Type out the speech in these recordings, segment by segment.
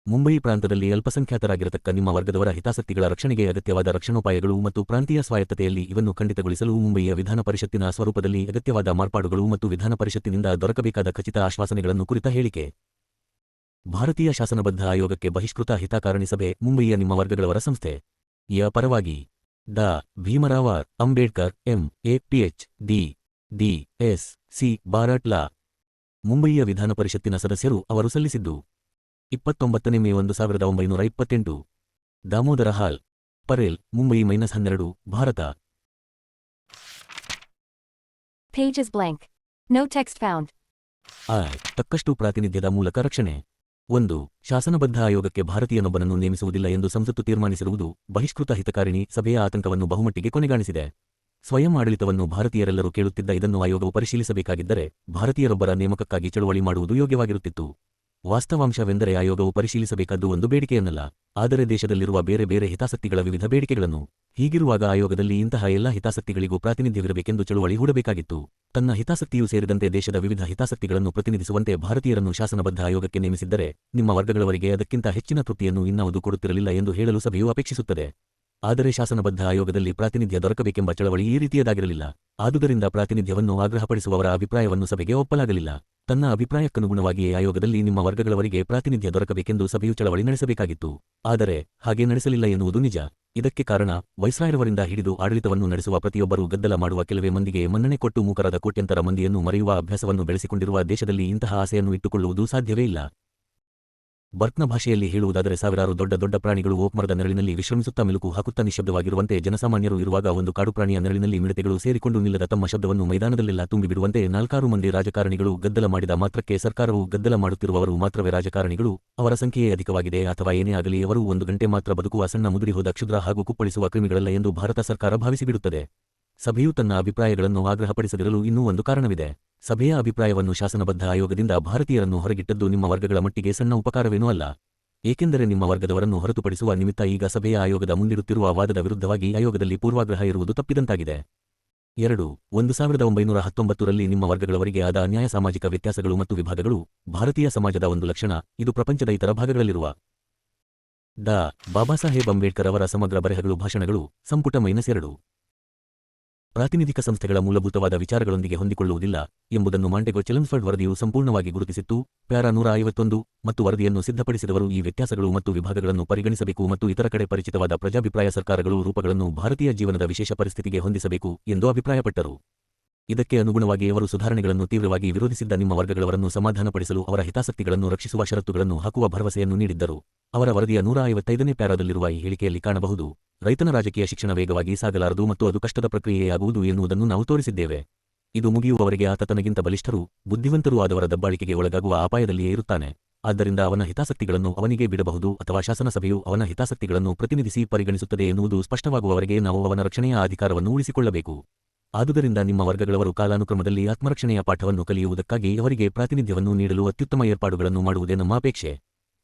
ಮುಂಬಯಿ ಪ್ರಾಂತದಲ್ಲಿ ಅಲ್ಪಸಂಖ್ಯಾತರಾಗಿರತಕ್ಕ ನಿಮ್ಮ ವರ್ಗದವರ ಹಿತಾಸಕ್ತಿಗಳ ರಕ್ಷಣೆಗೆ ಅಗತ್ಯವಾದ ರಕ್ಷಣೋಪಾಯಗಳು ಮತ್ತು ಪ್ರಾಂತೀಯ ಸ್ವಾಯತ್ತತೆಯಲ್ಲಿ ಇವನ್ನು ಖಂಡಿತಗೊಳಿಸಲು ಮುಂಬಯಿಯ ವಿಧಾನ ಪರಿಷತ್ತಿನ ಸ್ವರೂಪದಲ್ಲಿ ಅಗತ್ಯವಾದ ಮಾರ್ಪಾಡುಗಳು ಮತ್ತು ವಿಧಾನ ಪರಿಷತ್ತಿನಿಂದ ದೊರಕಬೇಕಾದ ಖಚಿತ ಆಶ್ವಾಸನೆಗಳನ್ನು ಕುರಿತ ಹೇಳಿಕೆ. ಭಾರತೀಯ ಶಾಸನಬದ್ಧ ಆಯೋಗಕ್ಕೆ ಬಹಿಷ್ಕೃತ ಹಿತಕಾರಣಿ ಸಭೆ ಮುಂಬಯಿಯ ನಿಮ್ಮ ವರ್ಗಗಳವರ ಸಂಸ್ಥೆ ಯ ಪರವಾಗಿ ಡಾ Bhimrao R Ambedkar M A. PhD. DSc. Bar at law. ಮುಂಬಯಿಯ ವಿಧಾನ ಪರಿಷತ್ತಿನ ಸದಸ್ಯರು ಅವರು ಸಲ್ಲಿಸಿದ್ದು 29 ಮೇ 1928. ದಾಮೋದರ ಹಾಲ್, Parel, Mumbai -12, Bharat. Page is blank. No text found. ತಕ್ಕಷ್ಟು ಪ್ರಾತಿನಿಧ್ಯದ ಮೂಲಕ ರಕ್ಷಣೆ. 1. ಶಾಸನಬದ್ಧ ಆಯೋಗಕ್ಕೆ ಭಾರತೀಯನೊಬ್ಬನನ್ನು ನೇಮಿಸುವುದಿಲ್ಲ ಎಂದು ಸಂಸತ್ತು ತೀರ್ಮಾನಿಸಿರುವುದು ಬಹಿಷ್ಕೃತ ಹಿತಕಾರಿಣಿ ಸಭೆಯ ಆತಂಕವನ್ನು ಬಹುಮಟ್ಟಿಗೆ ಕೊನೆಗಾಣಿಸಿದೆ. ಸ್ವಯಂ ಆಡಳಿತವನ್ನು ಭಾರತೀಯರೆಲ್ಲರೂ ಕೇಳುತ್ತಿದ್ದ ಇದನ್ನು ಆಯೋಗವು ಪರಿಶೀಲಿಸಬೇಕಾಗಿದ್ದರೆ ಭಾರತೀಯರೊಬ್ಬರ ನೇಮಕಕ್ಕಾಗಿ ಚಳುವಳಿ ಮಾಡುವುದು ಯೋಗ್ಯವಾಗಿರುತ್ತಿತ್ತು. ವಾಸ್ತವಾಂಶವೆಂದರೆ ಆಯೋಗವು ಪರಿಶೀಲಿಸಬೇಕಾದ್ದು ಒಂದು ಬೇಡಿಕೆಯನ್ನಲ್ಲ, ಆದರೆ ದೇಶದಲ್ಲಿರುವ ಬೇರೆ ಬೇರೆ ಹಿತಾಸಕ್ತಿಗಳ ವಿವಿಧ ಬೇಡಿಕೆಗಳನ್ನು. ಹೀಗಿರುವಾಗ ಆಯೋಗದಲ್ಲಿ ಇಂತಹ ಎಲ್ಲ ಹಿತಾಸಕ್ತಿಗಳಿಗೂ ಪ್ರಾತಿನಿಧ್ಯವಿರಬೇಕೆಂದು ಚಳುವಳಿ ಹೂಡಬೇಕಾಗಿತ್ತು. ತನ್ನ ಹಿತಾಸಕ್ತಿಯೂ ಸೇರಿದಂತೆ ದೇಶದ ವಿವಿಧ ಹಿತಾಸಕ್ತಿಗಳನ್ನು ಪ್ರತಿನಿಧಿಸುವಂತೆ ಭಾರತೀಯರನ್ನು ಶಾಸನಬದ್ಧ ಆಯೋಗಕ್ಕೆ ನೇಮಿಸಿದ್ದರೆ ನಿಮ್ಮ ವರ್ಗಗಳವರಿಗೆ ಅದಕ್ಕಿಂತ ಹೆಚ್ಚಿನ ತೃಪ್ತಿಯನ್ನು ಇನ್ನಾವುದು ಕೊಡುತ್ತಿರಲಿಲ್ಲ ಎಂದು ಹೇಳಲು ಸಭೆಯು ಅಪೇಕ್ಷಿಸುತ್ತದೆ. ಆದರೆ ಶಾಸನಬದ್ಧ ಆಯೋಗದಲ್ಲಿ ಪ್ರಾತಿನಿಧ್ಯ ದೊರಕಬೇಕೆಂಬ ಚಳವಳಿ ಈ ರೀತಿಯದಾಗಿರಲಿಲ್ಲ. ಆದುದರಿಂದ ಪ್ರಾತಿನಿಧ್ಯವನ್ನು ಆಗ್ರಹಪಡಿಸುವವರ ಅಭಿಪ್ರಾಯವನ್ನು ಸಭೆಗೆ ಒಪ್ಪಲಾಗಲಿಲ್ಲ. ತನ್ನ ಅಭಿಪ್ರಾಯಕ್ಕನುಗುಣವಾಗಿಯೇ ಆಯೋಗದಲ್ಲಿ ನಿಮ್ಮ ವರ್ಗಗಳವರಿಗೆ ಪ್ರಾತಿನಿಧ್ಯ ದೊರಕಬೇಕೆಂದು ಸಭೆಯು ಚಳವಳಿ ನಡೆಸಬೇಕಾಗಿತ್ತು. ಆದರೆ ಹಾಗೆ ನಡೆಸಲಿಲ್ಲ ಎನ್ನುವುದು ನಿಜ. ಇದಕ್ಕೆ ಕಾರಣ ವೈಸ್ರಾಯರವರಿಂದ ಹಿಡಿದು ಆಡಳಿತವನ್ನು ನಡೆಸುವ ಪ್ರತಿಯೊಬ್ಬರೂ ಗದ್ದಲ ಮಾಡುವ ಕೆಲವೇ ಮಂದಿಗೆ ಮನ್ನಣೆ ಕೊಟ್ಟು ಮೂಕರಾದ ಕೋಟ್ಯಂತರ ಮಂದಿಯನ್ನು ಮರೆಯುವ ಅಭ್ಯಾಸವನ್ನು ಬೆಳೆಸಿಕೊಂಡಿರುವ ದೇಶದಲ್ಲಿ ಇಂತಹ ಆಸೆಯನ್ನು ಇಟ್ಟುಕೊಳ್ಳುವುದು ಸಾಧ್ಯವೇ ಇಲ್ಲ. ಬರ್ಕ್ನ ಭಾಷೆಯಲ್ಲಿ ಹೇಳುವುದಾದರೆ ಸಾವಿರಾರು ದೊಡ್ಡ ದೊಡ್ಡ ಪ್ರಾಣಿಗಳು ಓಕ್ ಮರದ ನೆರಳಿನಲ್ಲಿ ವಿಶ್ರಮಿಸುತ್ತಾ ಮಿಲುಕು ಹಾಕುತ್ತಾ ನಿಶ್ಶಬ್ದವಾಗಿರುವಂತೆ ಜನಸಾಮಾನ್ಯರು ಇರುವಾಗ ಒಂದು ಕಾಡುಪ್ರಾಣಿಯ ನೆರಳಿನಲ್ಲಿ ಮಿಡತೆಗಳು ಸೇರಿಕೊಂಡು ನಿಲ್ಲದ ತಮ್ಮ ಶಬ್ದವನ್ನು ಮೈದಾನದಲ್ಲೆಲ್ಲ ತುಂಬಿಬಿಡುವಂತೆ 4 ಮಂದಿ ರಾಜಕಾರಣಿಗಳು ಗದ್ದಲ ಮಾಡಿದ ಮಾತ್ರಕ್ಕೆ ಸರ್ಕಾರವು ಗದ್ದಲ ಮಾಡುತ್ತಿರುವವರು ಮಾತ್ರವೇ ರಾಜಕಾರಣಿಗಳು, ಅವರ ಸಂಖ್ಯೆಯೇ ಅಧಿಕವಾಗಿದೆ ಅಥವಾ ಏನೇ ಆಗಲಿ ಅವರು 1 ಗಂಟೆ ಮಾತ್ರ ಬದುಕುವ ಸಣ್ಣ ಮುದುಡಿ ಹೋದ ಕ್ಷುದ್ರ ಹಾಗೂ ಕುಪ್ಪಳಿಸುವ ಕ್ರಿಮಿಗಳಲ್ಲ ಎಂದು ಭಾರತ ಸರ್ಕಾರ ಭಾವಿಸಿಬಿಡುತ್ತದೆ. ಸಭೆಯು ತನ್ನ ಅಭಿಪ್ರಾಯಗಳನ್ನು ಆಗ್ರಹಪಡಿಸದಿರಲು ಇನ್ನೂ ಒಂದು ಕಾರಣವಿದೆ. ಸಭೆಯ ಅಭಿಪ್ರಾಯವನ್ನು ಶಾಸನಬದ್ಧ ಆಯೋಗದಿಂದ ಭಾರತೀಯರನ್ನು ಹೊರಗಿಟ್ಟದ್ದು ನಿಮ್ಮ ವರ್ಗಗಳ ಮಟ್ಟಿಗೆ ಸಣ್ಣ ಉಪಕಾರವೇನೂ ಅಲ್ಲ. ಏಕೆಂದರೆ ನಿಮ್ಮ ವರ್ಗದವರನ್ನು ಹೊರತುಪಡಿಸುವ ನಿಮಿತ್ತ ಈಗ ಸಭೆಯ ಆಯೋಗದ ಮುಂದಿಡುತ್ತಿರುವ ವಾದದ ವಿರುದ್ಧವಾಗಿ ಆಯೋಗದಲ್ಲಿ ಪೂರ್ವಾಗ್ರಹ ಇರುವುದು ತಪ್ಪಿದಂತಾಗಿದೆ. 2. 1919ರಲ್ಲಿ ನಿಮ್ಮ ವರ್ಗಗಳವರಿಗೆ ಆದ ಅನ್ಯಾಯ ಸಾಮಾಜಿಕ ವ್ಯತ್ಯಾಸಗಳು ಮತ್ತು ವಿಭಾಗಗಳು ಭಾರತೀಯ ಸಮಾಜದ ಒಂದು ಲಕ್ಷಣ. ಇದು ಪ್ರಪಂಚದ ಇತರ ಭಾಗಗಳಲ್ಲಿರುವ ಡಾ ಬಾಬಾಸಾಹೇಬ್ ಅಂಬೇಡ್ಕರ್ ಅವರ ಸಮಗ್ರ ಬರೆಹಗಳು ಭಾಷಣಗಳು ಸಂಪುಟ -2 ಪ್ರಾತಿನಿಧಿಕ ಸಂಸ್ಥೆಗಳ ಮೂಲಭೂತವಾದ ವಿಚಾರಗಳೊಂದಿಗೆ ಹೊಂದಿಕೊಳ್ಳುವುದಿಲ್ಲ ಎಂಬುದನ್ನು ಮಾಂಟೆಗೊ ಚೆಲ್ಮ್ಸ್ಫರ್ಡ್ ವರದಿಯು ಸಂಪೂರ್ಣವಾಗಿ ಗುರುತಿಸಿತ್ತು. ಪ್ಯಾರಾ 151 ಮತ್ತು ವರದಿಯನ್ನು ಸಿದ್ಧಪಡಿಸಿದವರು ಈ ವ್ಯತ್ಯಾಸಗಳು ಮತ್ತು ವಿಭಾಗಗಳನ್ನು ಪರಿಗಣಿಸಬೇಕು ಮತ್ತು ಇತರ ಕಡೆ ಪರಿಚಿತವಾದ ಪ್ರಜಾಭಿಪ್ರಾಯ ಸರ್ಕಾರಗಳು ರೂಪಗಳನ್ನು ಭಾರತೀಯ ಜೀವನದ ವಿಶೇಷ ಪರಿಸ್ಥಿತಿಗೆ ಹೊಂದಿಸಬೇಕು ಎಂದು ಅಭಿಪ್ರಾಯಪಟ್ಟರು. ಇದಕ್ಕೆ ಅನುಗುಣವಾಗಿ ಅವರು ಸುಧಾರಣೆಗಳನ್ನು ತೀವ್ರವಾಗಿ ವಿರೋಧಿಸಿದ್ದ ನಿಮ್ಮ ವರ್ಗಗಳವರನ್ನು ಸಮಾಧಾನಪಡಿಸಲು ಅವರ ಹಿತಾಸಕ್ತಿಗಳನ್ನು ರಕ್ಷಿಸುವ ಷರತ್ತುಗಳನ್ನು ಹಾಕುವ ಭರವಸೆಯನ್ನು ನೀಡಿದ್ದರು. ಅವರ ವರದಿಯ 155ನೇ ಪ್ಯಾರಾದಲ್ಲಿರುವ ಈ ಹೇಳಿಕೆಯಲ್ಲಿ ಕಾಣಬಹುದು: ರೈತನ ರಾಜಕೀಯ ಶಿಕ್ಷಣ ವೇಗವಾಗಿ ಸಾಗಲಾರದು ಮತ್ತು ಅದು ಕಷ್ಟದ ಪ್ರಕ್ರಿಯೆಯಾಗುವುದು ಎನ್ನುವುದನ್ನು ನಾವು ತೋರಿಸಿದ್ದೇವೆ. ಇದು ಮುಗಿಯುವವರೆಗೆ ಆತ ತನಗಿಂತ ಬಲಿಷ್ಠರೂ ಬುದ್ಧಿವಂತರೂ ಆದವರ ದಬ್ಬಾಳಿಕೆಗೆ ಒಳಗಾಗುವ ಅಪಾಯದಲ್ಲಿಯೇ ಇರುತ್ತಾನೆ. ಆದ್ದರಿಂದ ಅವನ ಹಿತಾಸಕ್ತಿಗಳನ್ನು ಅವನಿಗೆ ಬಿಡಬಹುದು ಅಥವಾ ಶಾಸನಸಭೆಯು ಅವನ ಹಿತಾಸಕ್ತಿಗಳನ್ನು ಪ್ರತಿನಿಧಿಸಿ ಪರಿಗಣಿಸುತ್ತದೆ ಎನ್ನುವುದು ಸ್ಪಷ್ಟವಾಗುವವರೆಗೆ ನಾವು ಅವನ ರಕ್ಷಣೆಯ ಅಧಿಕಾರವನ್ನು ಉಳಿಸಿಕೊಳ್ಳಬೇಕು. ಆದುದರಿಂದ ನಿಮ್ಮ ವರ್ಗಗಳವರು ಕಾಲಾನುಕ್ರಮದಲ್ಲಿ ಆತ್ಮರಕ್ಷಣೆಯ ಪಾಠವನ್ನು ಕಲಿಯುವುದಕ್ಕಾಗಿ ಅವರಿಗೆ ಪ್ರಾತಿನಿಧ್ಯವನ್ನು ನೀಡಲು ಅತ್ಯುತ್ತಮ ಏರ್ಪಾಡುಗಳನ್ನು ಮಾಡುವುದೇ ನಮ್ಮ ಅಪೇಕ್ಷೆ.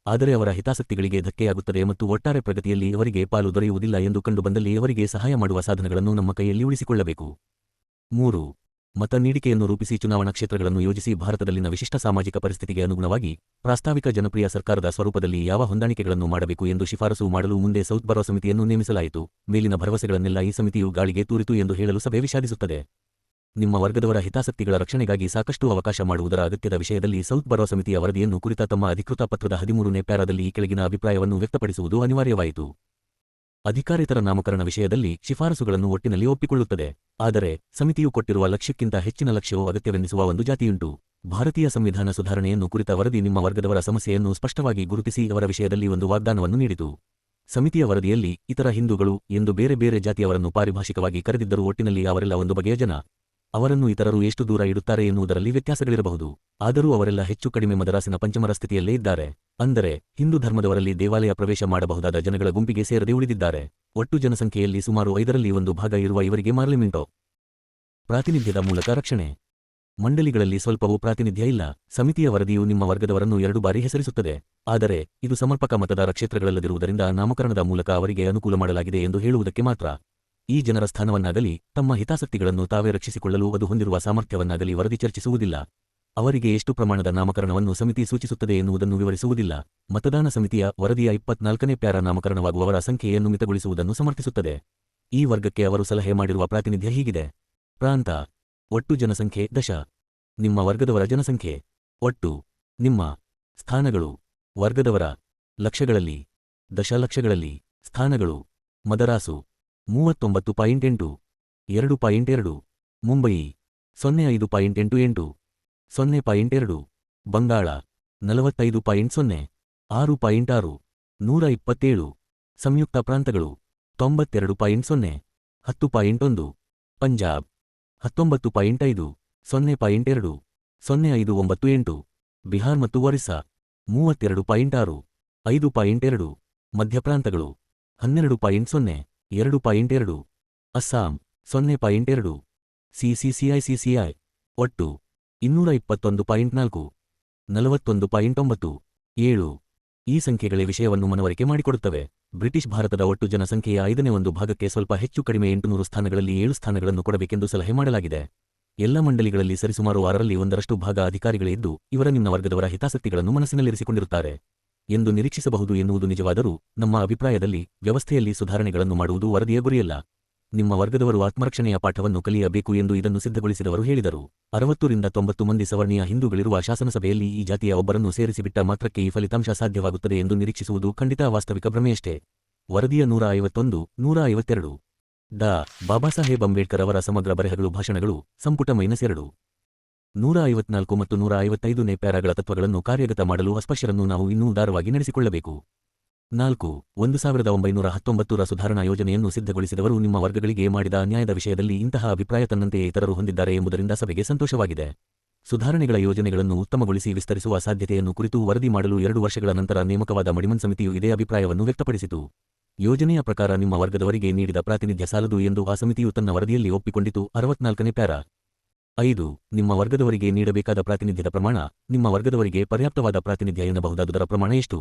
ಆದರೆ ಅವರ ಹಿತಾಸಕ್ತಿಗಳಿಗೆ ಧಕ್ಕೆಯಾಗುತ್ತದೆ ಮತ್ತು ಒಟ್ಟಾರೆ ಪ್ರಗತಿಯಲ್ಲಿ ಅವರಿಗೆ ಪಾಲು ದೊರೆಯುವುದಿಲ್ಲ ಎಂದು ಕಂಡುಬಂದಲ್ಲಿ ಅವರಿಗೆ ಸಹಾಯ ಮಾಡುವ ಸಾಧನಗಳನ್ನು ನಮ್ಮ ಕೈಯಲ್ಲಿ ಉಳಿಸಿಕೊಳ್ಳಬೇಕು. 3. ಮತ ನೀಡಿಕೆಯನ್ನು ರೂಪಿಸಿ ಚುನಾವಣಾ ಕ್ಷೇತ್ರಗಳನ್ನು ಯೋಜಿಸಿ ಭಾರತದಲ್ಲಿನ ವಿಶಿಷ್ಟ ಸಾಮಾಜಿಕ ಪರಿಸ್ಥಿತಿಗೆ ಅನುಗುಣವಾಗಿ ಪ್ರಾಸ್ತಾವಿಕ ಜನಪ್ರಿಯ ಸರ್ಕಾರದ ಸ್ವರೂಪದಲ್ಲಿ ಯಾವ ಹೊಂದಾಣಿಕೆಗಳನ್ನು ಮಾಡಬೇಕು ಎಂದು ಶಿಫಾರಸು ಮಾಡಲು ಮುಂದೆ ಸೌತ್ ಬರೋ ಸಮಿತಿಯನ್ನು ನೇಮಿಸಲಾಯಿತು. ಮೇಲಿನ ಭರವಸೆಗಳನ್ನೆಲ್ಲ ಈ ಸಮಿತಿಯು ಗಾಳಿಗೆ ತೂರಿತು ಎಂದು ಹೇಳಲು ಸಭೆ ವಿಷಾದಿಸುತ್ತದೆ. ನಿಮ್ಮ ವರ್ಗದವರ ಹಿತಾಸಕ್ತಿಗಳ ರಕ್ಷಣೆಗಾಗಿ ಸಾಕಷ್ಟು ಅವಕಾಶ ಮಾಡುವುದರ ಅಗತ್ಯದ ವಿಷಯದಲ್ಲಿ ಸೌತ್ ಬರೋ ಸಮಿತಿಯ ವರದಿಯನ್ನು ಕುರಿತ ತಮ್ಮ ಅಧಿಕೃತ ಪತ್ರದ 13ನೇ ಪ್ಯಾರಾದಲ್ಲಿ ಈ ಕೆಳಗಿನ ಅಭಿಪ್ರಾಯವನ್ನು ವ್ಯಕ್ತಪಡಿಸುವುದು ಅನಿವಾರ್ಯವಾಯಿತು. ಅಧಿಕಾರೇತರ ನಾಮಕರಣ ವಿಷಯದಲ್ಲಿ ಶಿಫಾರಸುಗಳನ್ನು ಒಟ್ಟಿನಲ್ಲಿ ಒಪ್ಪಿಕೊಳ್ಳುತ್ತದೆ. ಆದರೆ ಸಮಿತಿಯು ಕೊಟ್ಟಿರುವ ಲಕ್ಷ್ಯಕ್ಕಿಂತ ಹೆಚ್ಚಿನ ಲಕ್ಷ್ಯವು ಅಗತ್ಯವೆನ್ನಿಸುವ ಒಂದು ಜಾತಿಯುಂಟು. ಭಾರತೀಯ ಸಂವಿಧಾನ ಸುಧಾರಣೆಯನ್ನು ಕುರಿತ ವರದಿ ನಿಮ್ಮ ವರ್ಗದವರ ಸಮಸ್ಯೆಯನ್ನು ಸ್ಪಷ್ಟವಾಗಿ ಗುರುತಿಸಿ ಅವರ ವಿಷಯದಲ್ಲಿ ಒಂದು ವಾಗ್ದಾನವನ್ನು ನೀಡಿತು. ಸಮಿತಿಯ ವರದಿಯಲ್ಲಿ ಇತರ ಹಿಂದೂಗಳು ಎಂದು ಬೇರೆ ಬೇರೆ ಜಾತಿಯವರನ್ನು ಪಾರಿಭಾಷಿಕವಾಗಿ ಕರೆದಿದ್ದರೂ ಒಟ್ಟಿನಲ್ಲಿ ಅವರೆಲ್ಲ ಒಂದು ಬಗೆಯ ಜನ. ಅವರನ್ನು ಇತರರು ಎಷ್ಟು ದೂರ ಇಡುತ್ತಾರೆ ಎನ್ನುವುದರಲ್ಲಿ ವ್ಯತ್ಯಾಸಗಳಿರಬಹುದು. ಆದರೂ ಅವರೆಲ್ಲ ಹೆಚ್ಚು ಕಡಿಮೆ ಮದರಾಸಿನ ಪಂಚಮರ ಸ್ಥಿತಿಯಲ್ಲೇ ಇದ್ದಾರೆ. ಅಂದರೆ ಹಿಂದೂ ಧರ್ಮದವರಲ್ಲಿ ದೇವಾಲಯ ಪ್ರವೇಶ ಮಾಡಬಹುದಾದ ಜನಗಳ ಗುಂಪಿಗೆ ಸೇರದೆ ಉಳಿದಿದ್ದಾರೆ. ಒಟ್ಟು ಜನಸಂಖ್ಯೆಯಲ್ಲಿ ಸುಮಾರು 5ರಲ್ಲಿ 1 ಭಾಗ ಇರುವ ಇವರಿಗೆ ಪಾರ್ಲಿಮೆಂಟೋ ಪ್ರಾತಿನಿಧ್ಯದ ಮೂಲಕ ರಕ್ಷಣೆ. ಮಂಡಳಿಗಳಲ್ಲಿ ಸ್ವಲ್ಪವೂ ಪ್ರಾತಿನಿಧ್ಯ ಇಲ್ಲ. ಸಮಿತಿಯ ವರದಿಯು ನಿಮ್ಮ ವರ್ಗದವರನ್ನು 2 ಬಾರಿ ಹೆಸರಿಸುತ್ತದೆ. ಆದರೆ ಇದು ಸಮರ್ಪಕ ಮತದಾರ ಕ್ಷೇತ್ರಗಳಲ್ಲದಿರುವುದರಿಂದ ನಾಮಕರಣದ ಮೂಲಕ ಅವರಿಗೆ ಅನುಕೂಲ ಮಾಡಲಾಗಿದೆ ಎಂದು ಹೇಳುವುದಕ್ಕೆ ಮಾತ್ರ. ಈ ಜನರ ಸ್ಥಾನವನ್ನಾಗಲಿ ತಮ್ಮ ಹಿತಾಸಕ್ತಿಗಳನ್ನು ತಾವೇ ರಕ್ಷಿಸಿಕೊಳ್ಳಲು ಅದು ಹೊಂದಿರುವ ಸಾಮರ್ಥ್ಯವನ್ನಾಗಲಿ ವರದಿ ಚರ್ಚಿಸುವುದಿಲ್ಲ. ಅವರಿಗೆ ಎಷ್ಟು ಪ್ರಮಾಣದ ನಾಮಕರಣವನ್ನು ಸಮಿತಿ ಸೂಚಿಸುತ್ತದೆ ಎನ್ನುವುದನ್ನು ವಿವರಿಸುವುದಿಲ್ಲ. ಮತದಾನ ಸಮಿತಿಯ ವರದಿಯ 24ನೇ ಪ್ಯಾರಾ ನಾಮಕರಣವಾಗುವವರ ಸಂಖ್ಯೆಯನ್ನು ಮಿತಗೊಳಿಸುವುದನ್ನು ಸಮರ್ಥಿಸುತ್ತದೆ. ಈ ವರ್ಗಕ್ಕೆ ಅವರು ಸಲಹೆ ಮಾಡಿರುವ ಪ್ರಾತಿನಿಧ್ಯ ಹೀಗಿದೆ. ಪ್ರಾಂತ ಒಟ್ಟು ಜನಸಂಖ್ಯೆ ದಶ. ನಿಮ್ಮ ವರ್ಗದವರ ಜನಸಂಖ್ಯೆ ಒಟ್ಟು. ನಿಮ್ಮ ಸ್ಥಾನಗಳು ವರ್ಗದವರ ಲಕ್ಷಗಳಲ್ಲಿ ದಶಲಕ್ಷಗಳಲ್ಲಿ ಸ್ಥಾನಗಳು. ಮದರಾಸು 39.8 2.2 ಮುಂಬಯಿ 05.88 0.2 ಬಂಗಾಳ 45.0 6.6 127 ಸಂಯುಕ್ತ ಪ್ರಾಂತಗಳು 92.0 10.1 ಪಂಜಾಬ್ 19.5 0.2 0598 ಬಿಹಾರ್ ಮತ್ತು ಒರಿಸ್ಸಾ 32.6 5.2 ಮಧ್ಯಪ್ರಾಂತಗಳು 12.0 2.2 ಅಸ್ಸಾಂ 0.2 CCCI ಒಟ್ಟು 221.4 41.9 7. ಈ ಸಂಖ್ಯೆಗಳೇ ವಿಷಯವನ್ನು ಮನವರಿಕೆ ಮಾಡಿಕೊಡುತ್ತವೆ. ಬ್ರಿಟಿಷ್ ಭಾರತದ ಒಟ್ಟು ಜನಸಂಖ್ಯೆಯ 5/1 ಭಾಗಕ್ಕೆ ಸ್ವಲ್ಪ ಹೆಚ್ಚು ಕಡಿಮೆ 800 ಸ್ಥಾನಗಳಲ್ಲಿ 7 ಸ್ಥಾನಗಳನ್ನು ಕೊಡಬೇಕೆಂದು ಸಲಹೆ ಮಾಡಲಾಗಿದೆ. ಎಲ್ಲ ಮಂಡಳಿಗಳಲ್ಲಿ ಸರಿಸುಮಾರು 6ರಲ್ಲಿ 1ರಷ್ಟು ಭಾಗ ಅಧಿಕಾರಿಗಳೇ ಇದ್ದು ಇವರ ನಿಮ್ನ ವರ್ಗದವರ ಹಿತಾಸಕ್ತಿಗಳನ್ನು ಮನಸ್ಸಿನಲ್ಲಿರಿಸಿಕೊಂಡಿರುತ್ತಾರೆ ಎಂದು ನಿರೀಕ್ಷಿಸಬಹುದು ಎನ್ನುವುದು ನಿಜವಾದರೂ ನಮ್ಮ ಅಭಿಪ್ರಾಯದಲ್ಲಿ ವ್ಯವಸ್ಥೆಯಲ್ಲಿ ಸುಧಾರಣೆಗಳನ್ನು ಮಾಡುವುದು ವರದಿಯ ಗುರಿಯಲ್ಲ. ನಿಮ್ಮ ವರ್ಗದವರು ಆತ್ಮರಕ್ಷಣೆಯ ಪಾಠವನ್ನು ಕಲಿಯಬೇಕು ಎಂದು ಇದನ್ನು ಸಿದ್ಧಗೊಳಿಸಿದವರು ಹೇಳಿದರು. 60ರಿಂದ 90 ಮಂದಿ ಸವರ್ಣೀಯ ಹಿಂದೂಗಳಿರುವ ಶಾಸನಸಭೆಯಲ್ಲಿ ಈ ಜಾತಿಯ ಒಬ್ಬರನ್ನು ಸೇರಿಸಿಬಿಟ್ಟ ಮಾತ್ರಕ್ಕೆ ಈ ಫಲಿತಾಂಶ ಸಾಧ್ಯವಾಗುತ್ತದೆ ಎಂದು ನಿರೀಕ್ಷಿಸುವುದು ಖಂಡಿತ ವಾಸ್ತವಿಕ ಭ್ರಮೆಯಷ್ಟೇ. ವರದಿಯ 151 152 ಡಾ. ಬಾಬಾಸಾಹೇಬ್ ಅಂಬೇಡ್ಕರ್ ಅವರ ಸಮಗ್ರ ಬರೆಹಗಳು ಭಾಷಣಗಳು ಸಂಪುಟ -2 154 ಮತ್ತು 155ನೇ ಪ್ಯಾರಾಗಳ ತತ್ವಗಳನ್ನು ಕಾರ್ಯಗತ ಮಾಡಲು ಅಸ್ಪೃಶ್ಯರನ್ನು ನಾವು ಇನ್ನೂ ಉದಾರವಾಗಿ ನಡೆಸಿಕೊಳ್ಳಬೇಕು. 4. 1919ರ ಸುಧಾರಣಾ ಯೋಜನೆಯನ್ನು ಸಿದ್ಧಗೊಳಿಸಿದವರು ನಿಮ್ಮ ವರ್ಗಗಳಿಗೆ ಮಾಡಿದ ಅನ್ಯಾಯದ ವಿಷಯದಲ್ಲಿ ಇಂತಹ ಅಭಿಪ್ರಾಯ ತನ್ನಂತೆಯೇ ಇತರರು ಹೊಂದಿದ್ದಾರೆ ಎಂಬುದರಿಂದ ಸಭೆಗೆ ಸಂತೋಷವಾಗಿದೆ. ಸುಧಾರಣೆಗಳ ಯೋಜನೆಗಳನ್ನು ಉತ್ತಮಗೊಳಿಸಿ ವಿಸ್ತರಿಸುವ ಸಾಧ್ಯತೆಯನ್ನು ಕುರಿತು ವರದಿ ಮಾಡಲು 2 ವರ್ಷಗಳ ನಂತರ ನೇಮಕವಾದ ಮಡಿಮನ್ ಸಮಿತಿಯು ಇದೇ ಅಭಿಪ್ರಾಯವನ್ನು ವ್ಯಕ್ತಪಡಿಸಿತು. ಯೋಜನೆಯ ಪ್ರಕಾರ ನಿಮ್ಮ ವರ್ಗದವರಿಗೆ ನೀಡಿದ ಪ್ರಾತಿನಿಧ್ಯ ಸಾಲದು ಎಂದು ಆ ಸಮಿತಿಯು ತನ್ನ ವರದಿಯಲ್ಲಿ ಒಪ್ಪಿಕೊಂಡಿತು. 64ನೇ ಪ್ಯಾರಾ. 5. ನಿಮ್ಮ ವರ್ಗದವರಿಗೆ ನೀಡಬೇಕಾದ ಪ್ರಾತಿನಿಧ್ಯದ ಪ್ರಮಾಣ. ನಿಮ್ಮ ವರ್ಗದವರಿಗೆ ಪರ್ಯಾಪ್ತವಾದ ಪ್ರಾತಿನಿಧ್ಯ ಎನ್ನಬಹುದಾದುದರ ಪ್ರಮಾಣ ಎಷ್ಟು?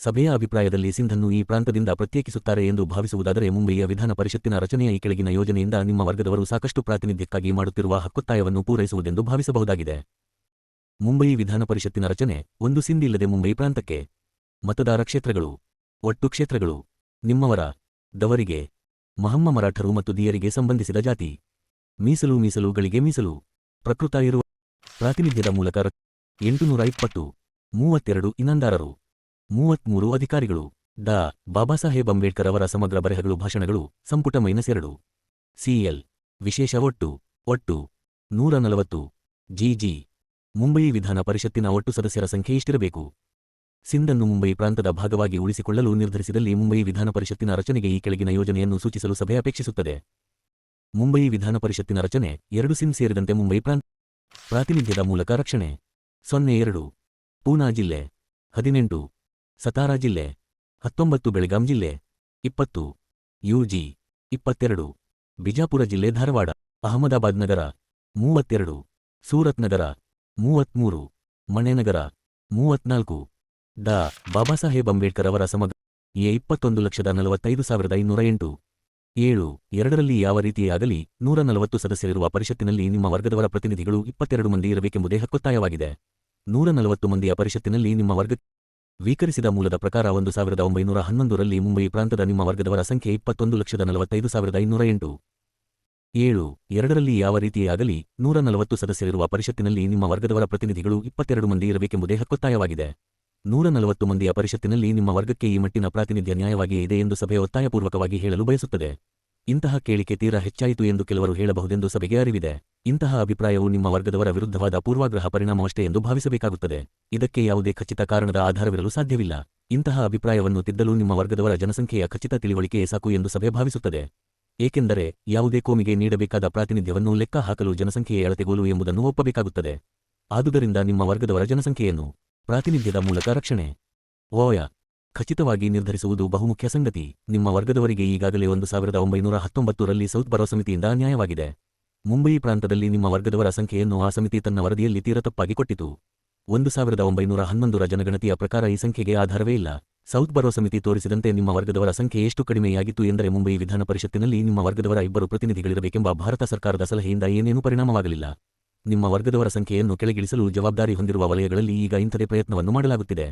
ಸಭೆಯ ಅಭಿಪ್ರಾಯದಲ್ಲಿ ಸಿಂಧನ್ನು ಈ ಪ್ರಾಂತದಿಂದ ಪ್ರತ್ಯೇಕಿಸುತ್ತಾರೆ ಎಂದು ಭಾವಿಸುವುದಾದರೆ ಮುಂಬಯಿಯ ವಿಧಾನ ಪರಿಷತ್ತಿನ ರಚನೆಯ ಈ ಕೆಳಗಿನ ಯೋಜನೆಯಿಂದ ನಿಮ್ಮ ವರ್ಗದವರು ಸಾಕಷ್ಟು ಪ್ರಾತಿನಿಧ್ಯಕ್ಕಾಗಿ ಮಾಡುತ್ತಿರುವ ಹಕ್ಕೊತ್ತಾಯವನ್ನು ಪೂರೈಸುವುದೆಂದು ಭಾವಿಸಬಹುದಾಗಿದೆ. ಮುಂಬಯಿ ವಿಧಾನ ಪರಿಷತ್ತಿನ ರಚನೆ. 1 ಸಿಂಧ್ ಇಲ್ಲದೆ ಮುಂಬಯಿ ಪ್ರಾಂತಕ್ಕೆ. ಮತದಾರ ಕ್ಷೇತ್ರಗಳು. ಒಟ್ಟು ಕ್ಷೇತ್ರಗಳು. ನಿಮ್ಮವರ ದವರಿಗೆ ಮಹಮ್ಮ ಮರಾಠರು ಮತ್ತು ದಿಯರಿಗೆ ಸಂಬಂಧಿಸಿದ ಜಾತಿ. ಮೀಸಲುಗಳಿಗೆ ಮೀಸಲು. ಪ್ರಕೃತ ಇರುವ ಪ್ರಾತಿನಿಧ್ಯದ ಮೂಲಕ 820 32 ಇನಾಮದಾರರು 33 ಅಧಿಕಾರಿಗಳು. ಡಾ. ಬಾಬಾಸಾಹೇಬ್ ಅಂಬೇಡ್ಕರ್ ಅವರ ಸಮಗ್ರ ಬರೆಹಗಳು ಭಾಷಣಗಳು ಸಂಪುಟ -2 CL ವಿಶೇಷ ಒಟ್ಟು 140 GG. ಮುಂಬಯಿ ವಿಧಾನ ಪರಿಷತ್ತಿನ ಒಟ್ಟು ಸದಸ್ಯರ ಸಂಖ್ಯೆ ಇಷ್ಟಿರಬೇಕು. ಸಿಂಧನ್ನು ಮುಂಬಯಿ ಪ್ರಾಂತದ ಭಾಗವಾಗಿ ಉಳಿಸಿಕೊಳ್ಳಲು ನಿರ್ಧರಿಸಿದಲ್ಲಿ ಮುಂಬಯಿ ವಿಧಾನ ಪರಿಷತ್ತಿನ ರಚನೆಗೆ ಈ ಕೆಳಗಿನ ಯೋಜನೆಯನ್ನು ಸೂಚಿಸಲು ಸಭೆ ಅಪೇಕ್ಷಿಸುತ್ತದೆ. ಮುಂಬಯಿ ವಿಧಾನ ಪರಿಷತ್ತಿನ ರಚನೆ. 2 ಸಿಂಧ್ ಸೇರಿದಂತೆ ಮುಂಬಯಿ ಪ್ರಾತಿನಿಧ್ಯದ ಮೂಲಕ ರಕ್ಷಣೆ. 02 ಪೂನಾ ಜಿಲ್ಲೆ 18 ಸತಾರಾ ಜಿಲ್ಲೆ 19 ಬೆಳಗಾಂ ಜಿಲ್ಲೆ 20 UG 22 ಬಿಜಾಪುರ ಜಿಲ್ಲೆ ಧಾರವಾಡ ಅಹಮದಾಬಾದ್ ನಗರ 32 ಸೂರತ್ ನಗರ 33 ಮಣೆ ನಗರ 34 ಡಾ. ಬಾಬಾಸಾಹೇಬ್ ಅಂಬೇಡ್ಕರ್ ಅವರ ಸಮಗ್ರ 21,45,208 7. 2ರಲ್ಲಿ ಯಾವ ರೀತಿಯಾಗಲಿ 140 ಸದಸ್ಯರಿರುವ ಪರಿಷತ್ತಿನಲ್ಲಿ ನಿಮ್ಮ ವರ್ಗದವರ ಪ್ರತಿನಿಧಿಗಳು 22 ಮಂದಿ ಇರಬೇಕೆಂಬುದೇ ಹಕ್ಕೊತ್ತಾಯವಾಗಿದೆ. 140 ಮಂದಿಯ ಪರಿಷತ್ತಿನಲ್ಲಿ ನಿಮ್ಮ ವರ್ಗ ಸ್ವೀಕರಿಸಿದ ಮೂಲದ ಪ್ರಕಾರ 1911ರಲ್ಲಿ ಮುಂಬಯಿ ಪ್ರಾಂತದ ನಿಮ್ಮ ವರ್ಗದವರ ಸಂಖ್ಯೆ 21,45,208. 7. 2ರಲ್ಲಿ ಯಾವ ರೀತಿಯಾಗಲಿ 140 ಸದಸ್ಯರಿರುವ ಪರಿಷತ್ತಿನಲ್ಲಿ ನಿಮ್ಮ ವರ್ಗದವರ ಪ್ರತಿನಿಧಿಗಳು 22 ಮಂದಿ ಇರಬೇಕೆಂಬುದೇ ಹಕ್ಕೊತ್ತಾಯವಾಗಿದೆ. 140 ಮಂದಿಯ ಪರಿಷತ್ತಿನಲ್ಲಿ ನಿಮ್ಮ ವರ್ಗಕ್ಕೆ ಈ ಮಟ್ಟಿನ ಪ್ರಾತಿನಿಧ್ಯ ನ್ಯಾಯವಾಗಿಯೇ ಇದೆ ಎಂದು ಸಭೆ ಒತ್ತಾಯಪೂರ್ವಕವಾಗಿ ಹೇಳಲು ಬಯಸುತ್ತದೆ. ಇಂತಹ ಕೇಳಿಕೆ ತೀರಾ ಹೆಚ್ಚಾಯಿತು ಎಂದು ಕೆಲವರು ಹೇಳಬಹುದೆಂದು ಸಭೆಗೆ ಅರಿವಿದೆ. ಇಂತಹ ಅಭಿಪ್ರಾಯವು ನಿಮ್ಮ ವರ್ಗದವರ ವಿರುದ್ಧವಾದ ಪೂರ್ವಾಗ್ರಹ ಪರಿಣಾಮವಷ್ಟೇ ಎಂದು ಭಾವಿಸಬೇಕಾಗುತ್ತದೆ. ಇದಕ್ಕೆ ಯಾವುದೇ ಖಚಿತ ಕಾರಣದ ಆಧಾರವಿರಲು ಸಾಧ್ಯವಿಲ್ಲ. ಇಂತಹ ಅಭಿಪ್ರಾಯವನ್ನು ತಿದ್ದಲು ನಿಮ್ಮ ವರ್ಗದವರ ಜನಸಂಖ್ಯೆಯ ಖಚಿತ ತಿಳಿವಳಿಕೆಯೇ ಸಾಕು ಎಂದು ಸಭೆ ಭಾವಿಸುತ್ತದೆ. ಏಕೆಂದರೆ ಯಾವುದೇ ಕೋಮಿಗೆ ನೀಡಬೇಕಾದ ಪ್ರಾತಿನಿಧ್ಯವನ್ನು ಲೆಕ್ಕ ಹಾಕಲು ಜನಸಂಖ್ಯೆಯ ಅಳತೆಗೋಲು ಎಂಬುದನ್ನು ಒಪ್ಪಬೇಕಾಗುತ್ತದೆ. ಆದುದರಿಂದ ನಿಮ್ಮ ವರ್ಗದವರ ಜನಸಂಖ್ಯೆಯನ್ನು ಪ್ರಾತಿನಿಧ್ಯದ ಮೂಲಕ ರಕ್ಷಣೆ. ಓಯ ಖಚಿತವಾಗಿ ನಿರ್ಧರಿಸುವುದು ಬಹುಮುಖ್ಯ ಸಂಗತಿ. ನಿಮ್ಮ ವರ್ಗದವರಿಗೆ ಈಗಾಗಲೇ 1919ರಲ್ಲಿ ಸೌತ್ ಬರೋ ಸಮಿತಿಯಿಂದ ನ್ಯಾಯವಾಗಿದೆ. ಮುಂಬಯಿ ಪ್ರಾಂತದಲ್ಲಿ ನಿಮ್ಮ ವರ್ಗದವರ ಸಂಖ್ಯೆಯನ್ನು ಆ ಸಮಿತಿ ತನ್ನ ವರದಿಯಲ್ಲಿ ತೀರ ತಪ್ಪಾಗಿ ಕೊಟ್ಟಿತು. 1911ರ ಜನಗಣತಿಯ ಪ್ರಕಾರ ಈ ಸಂಖ್ಯೆಗೆ ಆಧಾರವೇ ಇಲ್ಲ. ಸೌತ್ ಬರೋ ಸಮಿತಿ ತೋರಿಸಿದಂತೆ ನಿಮ್ಮ ವರ್ಗದವರ ಸಂಖ್ಯೆ ಎಷ್ಟು ಕಡಿಮೆಯಾಗಿತ್ತು ಎಂದರೆ ಮುಂಬಯಿ ವಿಧಾನ ಪರಿಷತ್ತಿನಲ್ಲಿ ನಿಮ್ಮ ವರ್ಗದವರ 2 ಪ್ರತಿನಿಧಿಗಳಿರಬೇಕೆಂಬ ಭಾರತ ಸರ್ಕಾರದ ಸಲಹೆಯಿಂದ ಏನೇನೂ ಪರಿಣಾಮವಾಗಲಿಲ್ಲ. ನಿಮ್ಮ ವರ್ಗದವರ ಸಂಖ್ಯೆಯನ್ನು ಕೆಳಗಿಳಿಸಲು ಜವಾಬ್ದಾರಿ ಹೊಂದಿರುವ ವಲಯಗಳಲ್ಲಿ ಈಗ ಇಂಥದೇ ಪ್ರಯತ್ನವನ್ನು ಮಾಡಲಾಗುತ್ತಿದೆ.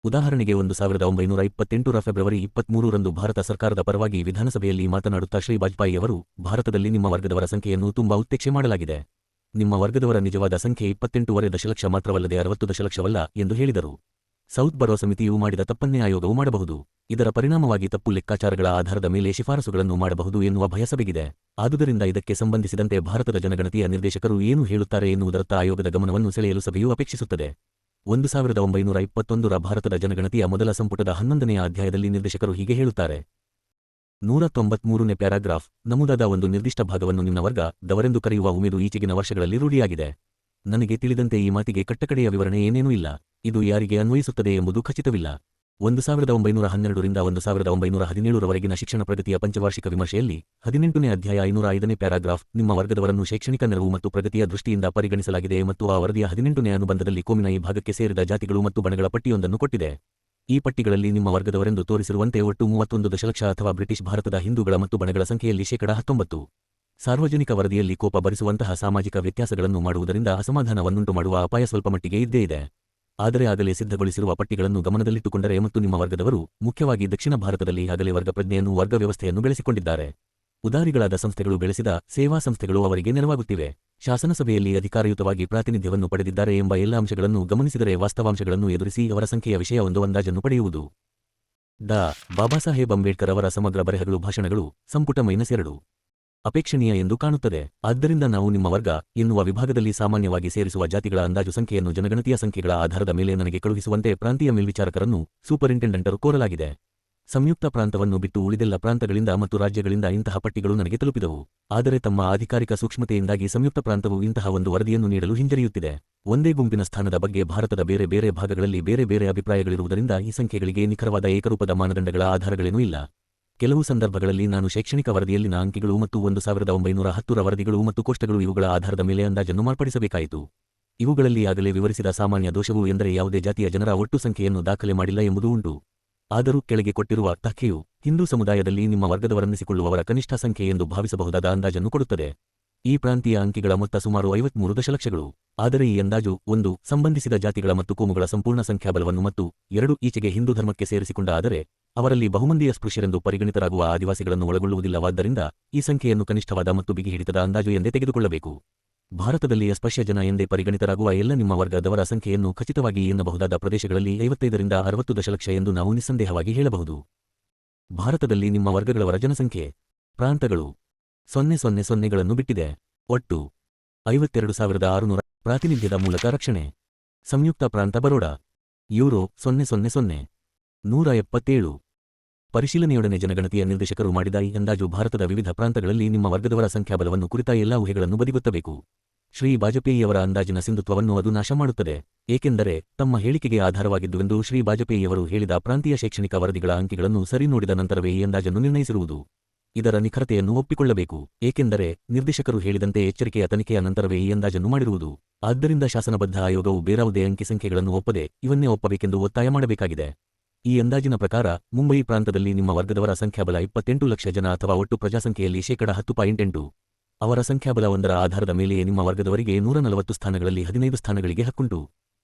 ಉದಾಹರಣೆಗೆ 1928ರ ಫೆಬ್ರವರಿ 23ರಂದು ಭಾರತ ಸರ್ಕಾರದ ಪರವಾಗಿ ವಿಧಾನಸಭೆಯಲ್ಲಿ ಮಾತನಾಡುತ್ತಾ ಶ್ರೀ ವಾಜಪೇಯಿಯವರು, ಭಾರತದಲ್ಲಿ ನಿಮ್ಮ ವರ್ಗದವರ ಸಂಖ್ಯೆಯನ್ನು ತುಂಬಾ ಉತ್ಪ್ರೇಕ್ಷೆ ಮಾಡಲಾಗಿದೆ. ನಿಮ್ಮ ವರ್ಗದವರ ನಿಜವಾದ ಸಂಖ್ಯೆ 28.5 ದಶಲಕ್ಷ ಮಾತ್ರವಲ್ಲದೆ 60 ದಶಲಕ್ಷವಲ್ಲ ಎಂದು ಹೇಳಿದರು. ಸೌತ್ ಬರೋ ಸಮಿತಿಯು ಮಾಡಿದ ತಪ್ಪನ್ನೇ ಆಯೋಗವು ಮಾಡಬಹುದು. ಇದರ ಪರಿಣಾಮವಾಗಿ ತಪ್ಪು ಲೆಕ್ಕಾಚಾರಗಳ ಆಧಾರದ ಮೇಲೆ ಶಿಫಾರಸುಗಳನ್ನು ಮಾಡಬಹುದು ಎನ್ನುವ ಭಯ ಸಬೆಗಿದೆ. ಆದುದರಿಂದ ಇದಕ್ಕೆ ಸಂಬಂಧಿಸಿದಂತೆ ಭಾರತದ ಜನಗಣತಿಯ ನಿರ್ದೇಶಕರು ಏನು ಹೇಳುತ್ತಾರೆ ಎನ್ನುವುದರತ್ತ ಆಯೋಗದ ಗಮನವನ್ನು ಸೆಳೆಯಲು ಸಭೆಯು ಅಪೇಕ್ಷಿಸುತ್ತದೆ. 1921ರ ಭಾರತದ ಜನಗಣತಿಯ ಮೊದಲ ಸಂಪುಟದ 11ನೆಯ ಅಧ್ಯಾಯದಲ್ಲಿ ನಿರ್ದೇಶಕರು ಹೀಗೆ ಹೇಳುತ್ತಾರೆ. 193ನೇ ಪ್ಯಾರಾಗ್ರಾಫ್ ನಮೂದಾದ ಒಂದು ನಿರ್ದಿಷ್ಟ ಭಾಗವನ್ನು ನಿಮ್ನ ವರ್ಗ ದವರೆಂದು ಕರೆಯುವ ಉಮೇದು ಈಚೆಗಿನ ವರ್ಷಗಳಲ್ಲಿ ರೂಢಿಯಾಗಿದೆ. ನನಗೆ ತಿಳಿದಂತೆ ಈ ಮಾತಿಗೆ ಕಟ್ಟಕಡೆಯ ವಿವರಣೆ ಏನೇನೂ ಇಲ್ಲ. ಇದು ಯಾರಿಗೆ ಅನ್ವಯಿಸುತ್ತದೆ ಎಂಬುದು ಖಚಿತವಿಲ್ಲ. 1912ರಿಂದ 1917ರವರೆಗಿನ ಶಿಕ್ಷಣ ಪ್ರಗತಿಯ ಪಂಚವಾರ್ಷಿಕ ವಿಮರ್ಶೆಯಲ್ಲಿ 18ನೇ ಅಧ್ಯಾಯ 505ನೇ ಪ್ಯಾರಾಗ್ರಾಫ್ ನಿಮ್ಮ ವರ್ಗದವರನ್ನು ಶೈಕ್ಷಣಿಕ ನೆರವು ಮತ್ತು ಪ್ರಗತಿಯ ದೃಷ್ಟಿಯಿಂದ ಪರಿಗಣಿಸಲಾಗಿದೆ ಮತ್ತು ಆ ವರದಿಯ 18ನೇ ಅನುಬಂಧದಲ್ಲಿ ಕೋಮಿನ ಈ ಭಾಗಕ್ಕೆ ಸೇರಿದ ಜಾತಿಗಳು ಮತ್ತು ಬಣಗಳ ಪಟ್ಟಿಯೊಂದನ್ನು ಕೊಟ್ಟಿದೆ. ಈ ಪಟ್ಟಿಗಳಲ್ಲಿ ನಿಮ್ಮ ವರ್ಗದವರೆಂದು ತೋರಿಸಿರುವಂತೆ ಒಟ್ಟು 31 ದಶಲಕ್ಷ ಅಥವಾ ಬ್ರಿಟಿಷ್ ಭಾರತದ ಹಿಂದೂಗಳ ಮತ್ತು ಬಣಗಳ ಸಂಖ್ಯೆಯಲ್ಲಿ 19%. ಸಾರ್ವಜನಿಕ ವರದಿಯಲ್ಲಿ ಕೋಪ ಭರಿಸುವಂತಹ ಸಾಮಾಜಿಕ ವ್ಯತ್ಯಾಸಗಳನ್ನು ಮಾಡುವುದರಿಂದ ಅಸಮಾಧಾನವನ್ನುಂಟು ಮಾಡುವ ಅಪಾಯ ಸ್ವಲ್ಪಮಟ್ಟಿಗೆ ಇದ್ದೇ ಇದೆ. ಆದರೆ ಆಗಲೇ ಸಿದ್ಧಗೊಳಿಸಿರುವ ಪಟ್ಟಿಗಳನ್ನು ಗಮನದಲ್ಲಿಟ್ಟುಕೊಂಡರೆ ಮತ್ತು ನಿಮ್ಮ ವರ್ಗದವರು ಮುಖ್ಯವಾಗಿ ದಕ್ಷಿಣ ಭಾರತದಲ್ಲಿ ಆಗಲೇ ವರ್ಗ ಪ್ರಜ್ಞೆಯನ್ನು ವರ್ಗ ವ್ಯವಸ್ಥೆಯನ್ನು ಬೆಳೆಸಿಕೊಂಡಿದ್ದಾರೆ. ಉದಾರಿಗಳಾದ ಸಂಸ್ಥೆಗಳು ಬೆಳೆಸಿದ ಸೇವಾ ಸಂಸ್ಥೆಗಳು ಅವರಿಗೆ ನೆರವಾಗುತ್ತಿವೆ. ಶಾಸನಸಭೆಯಲ್ಲಿ ಅಧಿಕಾರಯುತವಾಗಿ ಪ್ರಾತಿನಿಧ್ಯವನ್ನು ಪಡೆದಿದ್ದಾರೆ ಎಂಬ ಎಲ್ಲ ಅಂಶಗಳನ್ನು ಗಮನಿಸಿದರೆ ವಾಸ್ತವಾಂಶಗಳನ್ನು ಎದುರಿಸಿ ಅವರ ಸಂಖ್ಯೆಯ ವಿಷಯ ಒಂದು ಅಂದಾಜನ್ನು ಪಡೆಯುವುದು. ಡಾ. ಬಾಬಾಸಾಹೇಬ್ ಅಂಬೇಡ್ಕರ್ ಅವರ ಸಮಗ್ರ ಬರೆಹಗಳು ಭಾಷಣಗಳು ಸಂಪುಟ -2 ಅಪೇಕ್ಷಣೀಯ ಎಂದು ಕಾಣುತ್ತದೆ. ಆದ್ದರಿಂದ ನಾವು ನಿಮ್ಮ ವರ್ಗ ಎನ್ನುವ ವಿಭಾಗದಲ್ಲಿ ಸಾಮಾನ್ಯವಾಗಿ ಸೇರಿಸುವ ಜಾತಿಗಳ ಅಂದಾಜು ಸಂಖ್ಯೆಯನ್ನು ಜನಗಣತಿಯ ಸಂಖ್ಯೆಗಳ ಆಧಾರದ ಮೇಲೆ ನನಗೆ ಕಳುಹಿಸುವಂತೆ ಪ್ರಾಂತೀಯ ಮೇಲ್ವಿಚಾರಕರನ್ನು ಸೂಪರಿಂಟೆಂಡೆಂಟರು ಕೋರಲಾಗಿದೆ. ಸಂಯುಕ್ತ ಪ್ರಾಂತವನ್ನು ಬಿಟ್ಟು ಉಳಿದೆಲ್ಲ ಪ್ರಾಂತಗಳಿಂದ ಮತ್ತು ರಾಜ್ಯಗಳಿಂದ ಇಂತಹ ಪಟ್ಟಿಗಳು ನನಗೆ ತಲುಪಿದವು. ಆದರೆ ತಮ್ಮ ಅಧಿಕಾರಿಕ ಸೂಕ್ಷ್ಮತೆಯಿಂದಾಗಿ ಸಂಯುಕ್ತ ಪ್ರಾಂತವು ಇಂತಹ ಒಂದು ವರದಿಯನ್ನು ನೀಡಲು ಹಿಂಜರಿಯುತ್ತಿದೆ. ಒಂದೇ ಗುಂಪಿನ ಸ್ಥಾನದ ಬಗ್ಗೆ ಭಾರತದ ಬೇರೆ ಬೇರೆ ಭಾಗಗಳಲ್ಲಿ ಬೇರೆ ಬೇರೆ ಅಭಿಪ್ರಾಯಗಳಿರುವುದರಿಂದ ಈ ಸಂಖ್ಯೆಗಳಿಗೆ ನಿಖರವಾದ ಏಕರೂಪದ ಮಾನದಂಡಗಳ ಆಧಾರಗಳೇನೂ ಇಲ್ಲ. ಕೆಲವು ಸಂದರ್ಭಗಳಲ್ಲಿ ನಾನು ಶೈಕ್ಷಣಿಕ ವರದಿಯಲ್ಲಿನ ಅಂಕಿಗಳು ಮತ್ತು 1910ರ ವರದಿಗಳು ಮತ್ತು ಕೋಷ್ಟಗಳು ಇವುಗಳ ಆಧಾರದ ಮೇಲೆ ಅಂದಾಜನ್ನು ಮಾರ್ಪಡಿಸಬೇಕಾಯಿತು. ಇವುಗಳಲ್ಲಿ ಆಗಲೇ ವಿವರಿಸಿದ ಸಾಮಾನ್ಯ ದೋಷವು ಎಂದರೆ ಯಾವುದೇ ಜಾತಿಯ ಜನರ ಒಟ್ಟು ಸಂಖ್ಯೆಯನ್ನು ದಾಖಲೆ ಮಾಡಿಲ್ಲ ಎಂಬುದು ಉಂಟು. ಆದರೂ ಕೆಳಗೆ ಕೊಟ್ಟಿರುವ ತಖ್ಯೆಯು ಹಿಂದೂ ಸಮುದಾಯದಲ್ಲಿ ನಿಮ್ಮ ವರ್ಗದವರನ್ನಿಸಿಕೊಳ್ಳುವವರ ಕನಿಷ್ಠ ಸಂಖ್ಯೆ ಎಂದು ಭಾವಿಸಬಹುದಾದ ಅಂದಾಜನ್ನು ಕೊಡುತ್ತದೆ. ಈ ಪ್ರಾಂತೀಯ ಅಂಕಿಗಳ ಮೊತ್ತ ಸುಮಾರು 53 ದಶಲಕ್ಷಗಳು. ಆದರೆ ಈ ಅಂದಾಜು 1 ಸಂಬಂಧಿಸಿದ ಜಾತಿಗಳ ಮತ್ತು ಕೋಮುಗಳ ಸಂಪೂರ್ಣ ಸಂಖ್ಯಾಬಲವನ್ನು ಮತ್ತು 2 ಈಚೆಗೆ ಹಿಂದೂ ಧರ್ಮಕ್ಕೆ ಸೇರಿಸಿಕೊಂಡ ಆದರೆ ಅವರಲ್ಲಿ ಬಹುಮಂದಿಯ ಸ್ಪೃಶ್ಯರೆಂದು ಪರಿಗಣಿತರಾಗುವ ಆದಿವಾಸಿಗಳನ್ನು ಒಳಗೊಳ್ಳುವುದಿಲ್ಲವಾದ್ದರಿಂದ ಈ ಸಂಖ್ಯೆಯನ್ನು ಕನಿಷ್ಠವಾದ ಮತ್ತು ಬಿಗಿಹಿಡಿತದ ಅಂದಾಜು ಎಂದೇ ತೆಗೆದುಕೊಳ್ಳಬೇಕು. ಭಾರತದಲ್ಲಿ ಅಸ್ಪೃಶ್ಯ ಜನ ಎಂದೇ ಪರಿಗಣಿತರಾಗುವ ಎಲ್ಲ ನಿಮ್ಮ ವರ್ಗದವರ ಸಂಖ್ಯೆಯನ್ನು ಖಚಿತವಾಗಿ ಎನ್ನಬಹುದಾದ ಪ್ರದೇಶಗಳಲ್ಲಿ 55ರಿಂದ 60 ದಶಲಕ್ಷ ಎಂದು ನಾವು ನಿಸ್ಸಂದೇಹವಾಗಿ ಹೇಳಬಹುದು. ಭಾರತದಲ್ಲಿ ನಿಮ್ಮ ವರ್ಗಗಳವರ ಜನಸಂಖ್ಯೆ ಪ್ರಾಂತಗಳು 000ಗಳನ್ನು ಬಿಟ್ಟಿದೆ. ಒಟ್ಟು 52,600 ಪ್ರಾತಿನಿಧ್ಯದ ಮೂಲಕ ರಕ್ಷಣೆ. ಸಂಯುಕ್ತ ಪ್ರಾಂತ ಬರೋಡಾ ಯೂರೋ 000 177. ಪರಿಶೀಲನೆಯೊಡನೆ ಜನಗಣತಿಯ ನಿರ್ದೇಶಕರು ಮಾಡಿದ ಈ ಅಂದಾಜು ಭಾರತದ ವಿವಿಧ ಪ್ರಾಂತಗಳಲ್ಲಿ ನಿಮ್ಮ ವರ್ಗದವರ ಸಂಖ್ಯಾಬಲವನ್ನು ಕುರಿತ ಎಲ್ಲಾ ಊಹೆಗಳನ್ನು ಬದಿಗೊತ್ತಬೇಕು. ಶ್ರೀ ವಾಜಪೇಯಿಯವರ ಅಂದಾಜಿನ ಸಿಂಧುತ್ವವನ್ನು ಅದು ನಾಶ ಮಾಡುತ್ತದೆ. ಏಕೆಂದರೆ ತಮ್ಮ ಹೇಳಿಕೆಗೆ ಆಧಾರವಾಗಿದ್ದುವೆಂದು ಶ್ರೀ ವಾಜಪೇಯಿಯವರು ಹೇಳಿದ ಪ್ರಾಂತೀಯ ಶೈಕ್ಷಣಿಕ ವರದಿಗಳ ಅಂಕಿಗಳನ್ನು ಸರಿ ನೋಡಿದ ನಂತರವೇ ಈ ಅಂದಾಜನ್ನು ನಿರ್ಣಯಿಸಿರುವುದು. ಇದರ ನಿಖರತೆಯನ್ನು ಒಪ್ಪಿಕೊಳ್ಳಬೇಕು. ಏಕೆಂದರೆ ನಿರ್ದೇಶಕರು ಹೇಳಿದಂತೆ ಎಚ್ಚರಿಕೆಯ ತನಿಖೆಯ ನಂತರವೇ ಈ ಅಂದಾಜನ್ನು ಮಾಡಿರುವುದು. ಆದ್ದರಿಂದ ಶಾಸನಬದ್ಧ ಆಯೋಗವು ಬೇರಾವುದೇ ಅಂಕಿ ಸಂಖ್ಯೆಗಳನ್ನು ಒಪ್ಪದೆ ಇವನ್ನೇ ಒಪ್ಪಬೇಕೆಂದು ಒತ್ತಾಯ ಮಾಡಬೇಕಾಗಿದೆ. ಈ ಅಂದಾಜಿನ ಪ್ರಕಾರ ಮುಂಬೈ ಪ್ರಾಂತದಲ್ಲಿ ನಿಮ್ಮ ವರ್ಗದವರ ಸಂಖ್ಯಾಬಲ 28 ಲಕ್ಷ ಜನ ಅಥವಾ ಒಟ್ಟು ಪ್ರಜಾಸಂಖ್ಯೆಯಲ್ಲಿ 10.8%. ಅವರ ಸಂಖ್ಯಾಬಲ ಒಂದರ ಆಧಾರದ ಮೇಲೆಯೇ ನಿಮ್ಮ ವರ್ಗದವರಿಗೆ 140 ಸ್ಥಾನಗಳಲ್ಲಿ 15 ಸ್ಥಾನಗಳಿಗೆ ಹಕ್ಕುಂಟು.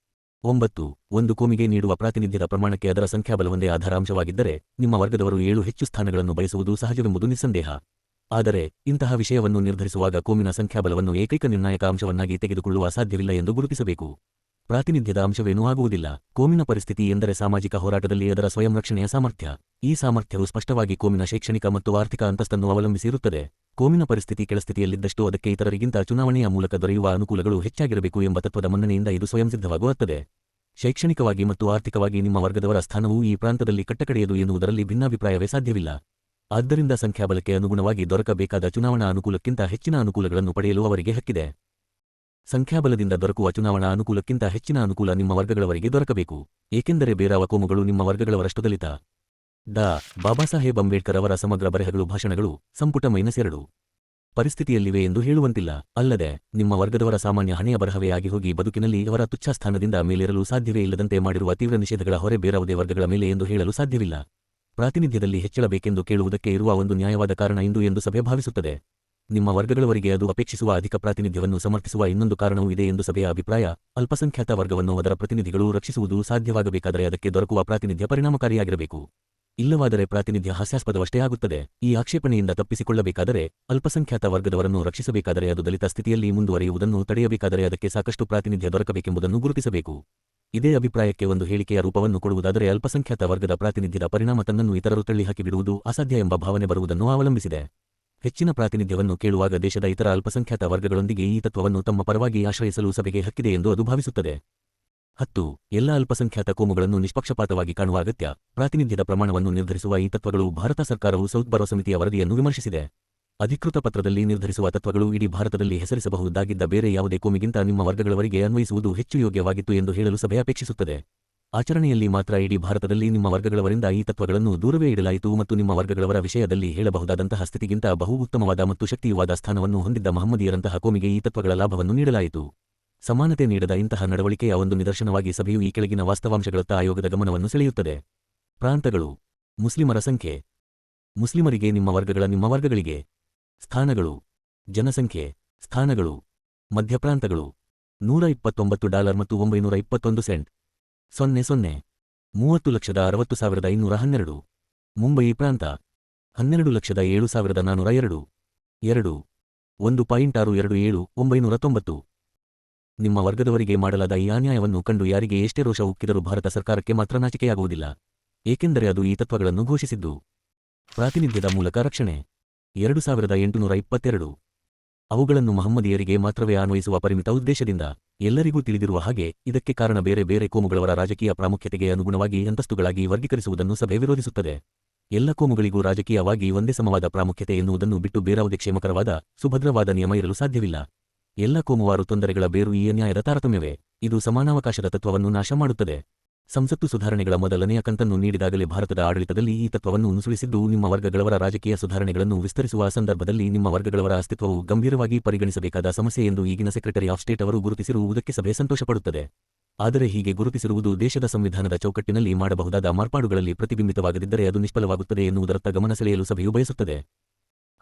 9. ಒಂದು ಕೋಮಿಗೆ ನೀಡುವ ಪ್ರಾತಿನಿಧ್ಯದ ಪ್ರಮಾಣಕ್ಕೆ ಅದರ ಸಂಖ್ಯಾಬಲವೊಂದೇ ಆಧಾರ ಅಂಶವಾಗಿದ್ದರೆ ನಿಮ್ಮ ವರ್ಗದವರು 7 ಹೆಚ್ಚು ಸ್ಥಾನಗಳನ್ನು ಬಯಸುವುದು ಸಹಜವೆಂಬುದು ನಿಸ್ಸಂದೇಹ. ಆದರೆ ಇಂತಹ ವಿಷಯವನ್ನು ನಿರ್ಧರಿಸುವಾಗ ಕೋಮಿನ ಸಂಖ್ಯಾಬಲವನ್ನು ಏಕೈಕ ನಿರ್ಣಾಯಕ ಅಂಶವನ್ನಾಗಿ ತೆಗೆದುಕೊಳ್ಳುವ ಸಾಧ್ಯವಿಲ್ಲ ಎಂದು ಗುರುತಿಸಬೇಕು. ಪ್ರಾತಿನಿಧ್ಯದ ಅಂಶವೇನೂ ಆಗುವುದಿಲ್ಲ. ಕೋಮಿನ ಪರಿಸ್ಥಿತಿ ಎಂದರೆ ಸಾಮಾಜಿಕ ಹೋರಾಟದಲ್ಲಿ ಅದರ ಸ್ವಯಂ ರಕ್ಷಣೆಯ ಸಾಮರ್ಥ್ಯ. ಈ ಸಾಮರ್ಥ್ಯವು ಸ್ಪಷ್ಟವಾಗಿ ಕೋಮಿನ ಶೈಕ್ಷಣಿಕ ಮತ್ತು ಆರ್ಥಿಕ ಅಂತಸ್ತನ್ನು ಅವಲಂಬಿಸಿರುತ್ತದೆ. ಕೋಮಿನ ಪರಿಸ್ಥಿತಿ ಕೆಳಸ್ಥಿತಿಯಲ್ಲಿದ್ದಷ್ಟು ಅದಕ್ಕೆ ಇತರರಿಗಿಂತ ಚುನಾವಣೆಯ ಮೂಲಕ ದೊರೆಯುವ ಅನುಕೂಲಗಳು ಹೆಚ್ಚಾಗಿರಬೇಕು ಎಂಬ ತತ್ವದ ಮನ್ನಣೆಯಿಂದ ಇದು ಸ್ವಯಂಸಿದ್ಧವಾಗುತ್ತದೆ. ಶೈಕ್ಷಣಿಕವಾಗಿ ಮತ್ತು ಆರ್ಥಿಕವಾಗಿ ನಿಮ್ಮ ವರ್ಗದವರ ಸ್ಥಾನವು ಈ ಪ್ರಾಂತದಲ್ಲಿ ಕಟ್ಟಕಡೆಯದು ಎನ್ನುವುದರಲ್ಲಿ ಭಿನ್ನಾಭಿಪ್ರಾಯವೇ ಸಾಧ್ಯವಿಲ್ಲ. ಆದ್ದರಿಂದ ಸಂಖ್ಯಾಬಲಕ್ಕೆ ಅನುಗುಣವಾಗಿ ದೊರಕಬೇಕಾದ ಚುನಾವಣಾ ಅನುಕೂಲಕ್ಕಿಂತ ಹೆಚ್ಚಿನ ಅನುಕೂಲಗಳನ್ನು ಪಡೆಯಲು ಅವರಿಗೆ ಹಕ್ಕಿದೆ. ಸಂಖ್ಯಾಬಲದಿಂದ ದೊರಕುವ ಚುನಾವಣಾ ಅನುಕೂಲಕ್ಕಿಂತ ಹೆಚ್ಚಿನ ಅನುಕೂಲ ನಿಮ್ಮ ವರ್ಗಗಳವರಿಗೆ ದೊರಕಬೇಕು. ಏಕೆಂದರೆ ಬೇರಾವ ಕೋಮುಗಳು ನಿಮ್ಮ ವರ್ಗಗಳವರಷ್ಟು ದಲಿತ. ಡಾ. ಬಾಬಾಸಾಹೇಬ್ ಅಂಬೇಡ್ಕರ್ ಅವರ ಸಮಗ್ರ ಬರೆಹಗಳು ಭಾಷಣಗಳು ಸಂಪುಟ -2 ಪರಿಸ್ಥಿತಿಯಲ್ಲಿವೆ ಎಂದು ಹೇಳುವಂತಿಲ್ಲ. ಅಲ್ಲದೆ ನಿಮ್ಮ ವರ್ಗದವರ ಸಾಮಾನ್ಯ ಹಣೆಯ ಬರಹವೇ ಆಗಿ ಹೋಗಿ ಬದುಕಿನಲ್ಲಿ ಅವರ ತುಚ್ಛ ಸ್ಥಾನದಿಂದ ಮೇಲೇರಲು ಸಾಧ್ಯವೇ ಇಲ್ಲದಂತೆ ಮಾಡಿರುವ ತೀವ್ರ ನಿಷೇಧಗಳ ಹೊರೆ ಬೇರಾವುದೇ ವರ್ಗಗಳ ಮೇಲೆ ಎಂದು ಹೇಳಲು ಸಾಧ್ಯವಿಲ್ಲ. ಪ್ರಾತಿನಿಧ್ಯದಲ್ಲಿ ಹೆಚ್ಚಳಬೇಕೆಂದು ಕೇಳುವುದಕ್ಕೆ ಇರುವ ಒಂದು ನ್ಯಾಯವಾದ ಕಾರಣ ಇಂದು ಎಂದು ಸಭೆ ಭಾವಿಸುತ್ತದೆ. ನಿಮ್ಮ ವರ್ಗಗಳವರಿಗೆ ಅದು ಅಪೇಕ್ಷಿಸುವ ಅಧಿಕ ಪ್ರಾತಿನಿಧ್ಯವನ್ನು ಸಮರ್ಥಿಸುವ ಇನ್ನೊಂದು ಕಾರಣವೂ ಇದೆ ಎಂದು ಸಭೆಯ ಅಭಿಪ್ರಾಯ. ಅಲ್ಪಸಂಖ್ಯಾತ ವರ್ಗವನ್ನು ಅದರ ಪ್ರತಿನಿಧಿಗಳು ರಕ್ಷಿಸುವುದು ಸಾಧ್ಯವಾಗಬೇಕಾದರೆ ಅದಕ್ಕೆ ದೊರಕುವ ಪ್ರಾತಿನಿಧ್ಯ ಪರಿಣಾಮಕಾರಿಯಾಗಿರಬೇಕು. ಇಲ್ಲವಾದರೆ ಪ್ರಾತಿನಿಧ್ಯ ಹಾಸ್ಯಾಸ್ಪದವಷ್ಟೇ ಆಗುತ್ತದೆ. ಈ ಆಕ್ಷೇಪಣೆಯಿಂದ ತಪ್ಪಿಸಿಕೊಳ್ಳಬೇಕಾದರೆ, ಅಲ್ಪಸಂಖ್ಯಾತ ವರ್ಗದವರನ್ನು ರಕ್ಷಿಸಬೇಕಾದರೆ ಅದು ದಲಿತ ಸ್ಥಿತಿಯಲ್ಲಿ ಮುಂದುವರಿಯುವುದನ್ನು ತಡೆಯಬೇಕಾದರೆ ಅದಕ್ಕೆ ಸಾಕಷ್ಟು ಪ್ರಾತಿನಿಧ್ಯ ದೊರಕಬೇಕೆಂಬುದನ್ನು ಗುರುತಿಸಬೇಕು. ಇದೇ ಅಭಿಪ್ರಾಯಕ್ಕೆ ಒಂದು ಹೇಳಿಕೆಯ ರೂಪವನ್ನು ಕೊಡುವುದಾದರೆ, ಅಲ್ಪಸಂಖ್ಯಾತ ವರ್ಗದ ಪ್ರಾತಿನಿಧ್ಯದ ಪರಿಣಾಮ ತನ್ನನ್ನು ಇತರರು ತಳ್ಳಿಹಾಕಿಬಿಡುವುದು ಅಸಾಧ್ಯ ಎಂಬ ಭಾವನೆ ಬರುವುದನ್ನು ಅವಲಂಬಿಸಿದೆ. ಹೆಚ್ಚಿನ ಪ್ರಾತಿನಿಧ್ಯವನ್ನು ಕೇಳುವಾಗ ದೇಶದ ಇತರ ಅಲ್ಪಸಂಖ್ಯಾತ ವರ್ಗಗಳೊಂದಿಗೆ ಈ ತತ್ವವನ್ನು ತಮ್ಮ ಪರವಾಗಿ ಆಶ್ರಯಿಸಲು ಸಭೆಗೆ ಹಕ್ಕಿದೆ ಎಂದು ಅದು ಭಾವಿಸುತ್ತದೆ. 10. ಎಲ್ಲ ಅಲ್ಪಸಂಖ್ಯಾತ ಕೋಮುಗಳನ್ನು ನಿಷ್ಪಕ್ಷಪಾತವಾಗಿ ಕಾಣುವ ಅಗತ್ಯ. ಪ್ರಾತಿನಿಧ್ಯದ ಪ್ರಮಾಣವನ್ನು ನಿರ್ಧರಿಸುವ ಈ ತತ್ವಗಳು ಭಾರತ ಸರ್ಕಾರವು ಸೌತ್ ಬರೋ ಸಮಿತಿಯ ವರದಿಯನ್ನು ವಿಮರ್ಶಿಸಿದೆ. ಅಧಿಕೃತ ಪತ್ರದಲ್ಲಿ ನಿರ್ಧರಿಸುವ ತತ್ವಗಳು ಇಡೀ ಭಾರತದಲ್ಲಿ ಹೆಸರಿಸಬಹುದಾಗಿದ್ದ ಬೇರೆ ಯಾವುದೇ ಕೋಮಿಗಿಂತ ನಿಮ್ಮ ವರ್ಗಗಳವರಿಗೆ ಅನ್ವಯಿಸುವುದು ಹೆಚ್ಚು ಯೋಗ್ಯವಾಗಿತ್ತು ಎಂದು ಹೇಳಲು ಸಭೆ ಅಪೇಕ್ಷಿಸುತ್ತದೆ. ಆಚರಣೆಯಲ್ಲಿ ಮಾತ್ರ ಇಡೀ ಭಾರತದಲ್ಲಿ ನಿಮ್ಮ ವರ್ಗಗಳವರಿಂದ ಈ ತತ್ವಗಳನ್ನು ದೂರವೇ ಇಡಲಾಯಿತು ಮತ್ತು ನಿಮ್ಮ ವರ್ಗಗಳವರ ವಿಷಯದಲ್ಲಿ ಹೇಳಬಹುದಾದಂತಹ ಸ್ಥಿತಿಗಿಂತ ಬಹು ಉತ್ತಮವಾದ ಮತ್ತು ಶಕ್ತಿಯುವಾದ ಸ್ಥಾನವನ್ನು ಹೊಂದಿದ್ದ ಮಹಮ್ಮದೀಯರಂತಹ ಕೋಮಿಗೆ ಈ ತತ್ವಗಳ ಲಾಭವನ್ನು ನೀಡಲಾಯಿತು. ಸಮಾನತೆ ನೀಡದ ಇಂತಹ ನಡವಳಿಕೆಯ ಒಂದು ನಿದರ್ಶನವಾಗಿ ಸಭೆಯು ಈ ಕೆಳಗಿನ ವಾಸ್ತವಾಂಶಗಳತ್ತ ಆಯೋಗದ ಗಮನವನ್ನು ಸೆಳೆಯುತ್ತದೆ. ಪ್ರಾಂತಗಳು. ಮುಸ್ಲಿಮರ ಸಂಖ್ಯೆ. ಮುಸ್ಲಿಮರಿಗೆ ನಿಮ್ಮ ವರ್ಗಗಳಿಗೆ ಸ್ಥಾನಗಳು. ಜನಸಂಖ್ಯೆ. ಸ್ಥಾನಗಳು. ಮಧ್ಯಪ್ರಾಂತಗಳು $129 ಮತ್ತು $921. 00. 30,60,512. ಮುಂಬಯಿ ಪ್ರಾಂತ 12,07,402. 2. 1.627 990. ನಿಮ್ಮ ವರ್ಗದವರಿಗೆ ಮಾಡಲಾದ ಈ ಅನ್ಯಾಯವನ್ನು ಕಂಡು ಯಾರಿಗೆ ಎಷ್ಟೇ ರೋಷ ಉಕ್ಕಿದರೂ ಭಾರತ ಸರ್ಕಾರಕ್ಕೆ ಮಾತ್ರ ನಾಚಿಕೆಯಾಗುವುದಿಲ್ಲ. ಏಕೆಂದರೆ ಅದು ಈ ತತ್ವಗಳನ್ನು ಘೋಷಿಸಿದ್ದು. ಪ್ರಾತಿನಿಧ್ಯದ ಮೂಲಕ ರಕ್ಷಣೆ. 2822. ಅವುಗಳನ್ನು ಮಹಮ್ಮದೀಯರಿಗೆ ಮಾತ್ರವೇ ಅನ್ವಯಿಸುವ ಪರಿಮಿತ ಉದ್ದೇಶದಿಂದ. ಎಲ್ಲರಿಗೂ ತಿಳಿದಿರುವ ಹಾಗೆ ಇದಕ್ಕೆ ಕಾರಣ ಬೇರೆ ಬೇರೆ ಕೋಮುಗಳವರ ರಾಜಕೀಯ ಪ್ರಾಮುಖ್ಯತೆಗೆ ಅನುಗುಣವಾಗಿ ಅಂತಸ್ತುಗಳಾಗಿ ವರ್ಗೀಕರಿಸುವುದನ್ನು ಸಭೆ ವಿರೋಧಿಸುತ್ತದೆ. ಎಲ್ಲ ಕೋಮುಗಳಿಗೂ ರಾಜಕೀಯವಾಗಿ ಒಂದೇ ಸಮವಾದ ಪ್ರಾಮುಖ್ಯತೆ ಎನ್ನುವುದನ್ನು ಬಿಟ್ಟು ಬೇರಾವುದೇ ಕ್ಷೇಮಕರವಾದ, ಸುಭದ್ರವಾದ ನಿಯಮ ಇರಲು ಸಾಧ್ಯವಿಲ್ಲ. ಎಲ್ಲ ಕೋಮುವಾರು ತೊಂದರೆಗಳ ಬೇರು ಈ ಅನ್ಯಾಯದ ತಾರತಮ್ಯವೇ. ಇದು ಸಮಾನಾವಕಾಶದ ತತ್ವವನ್ನು ನಾಶ ಮಾಡುತ್ತದೆ. ಸಂಸತ್ತು ಸುಧಾರಣೆಗಳ ಮೊದಲನೆಯ ಕಂತನ್ನು ನೀಡಿದಾಗಲೇ ಭಾರತದ ಆಡಳಿತದಲ್ಲಿ ಈ ತತ್ವವನ್ನು ನುಸುಳಿಸಿದ್ದು, ನಿಮ್ಮ ವರ್ಗಗಳವರ ರಾಜಕೀಯ ಸುಧಾರಣೆಗಳನ್ನು ವಿಸ್ತರಿಸುವ ಸಂದರ್ಭದಲ್ಲಿ ನಿಮ್ಮ ವರ್ಗಗಳವರ ಅಸ್ತಿತ್ವವು ಗಂಭೀರವಾಗಿ ಪರಿಗಣಿಸಬೇಕಾದ ಸಮಸ್ಯೆ ಎಂದು ಈಗಿನ ಸೆಕ್ರೆಟರಿ ಆಫ್ ಸ್ಟೇಟ್ ಅವರು ಗುರುತಿಸಿರುವುದಕ್ಕೆ ಸಭೆ ಸಂತೋಷಪಡುತ್ತದೆ. ಆದರೆ ಹೀಗೆ ಗುರುತಿಸಿರುವುದು ದೇಶದ ಸಂವಿಧಾನದ ಚೌಕಟ್ಟಿನಲ್ಲಿ ಮಾಡಬಹುದಾದ ಮಾರ್ಪಾಡುಗಳಲ್ಲಿ ಪ್ರತಿಬಿಂಬಿತವಾಗದಿದ್ದರೆ ಅದು ನಿಷ್ಫಲವಾಗುತ್ತದೆ ಎನ್ನುವುದರತ್ತ ಗಮನ ಸೆಳೆಯಲು ಸಭೆಯು ಬಯಸುತ್ತದೆ.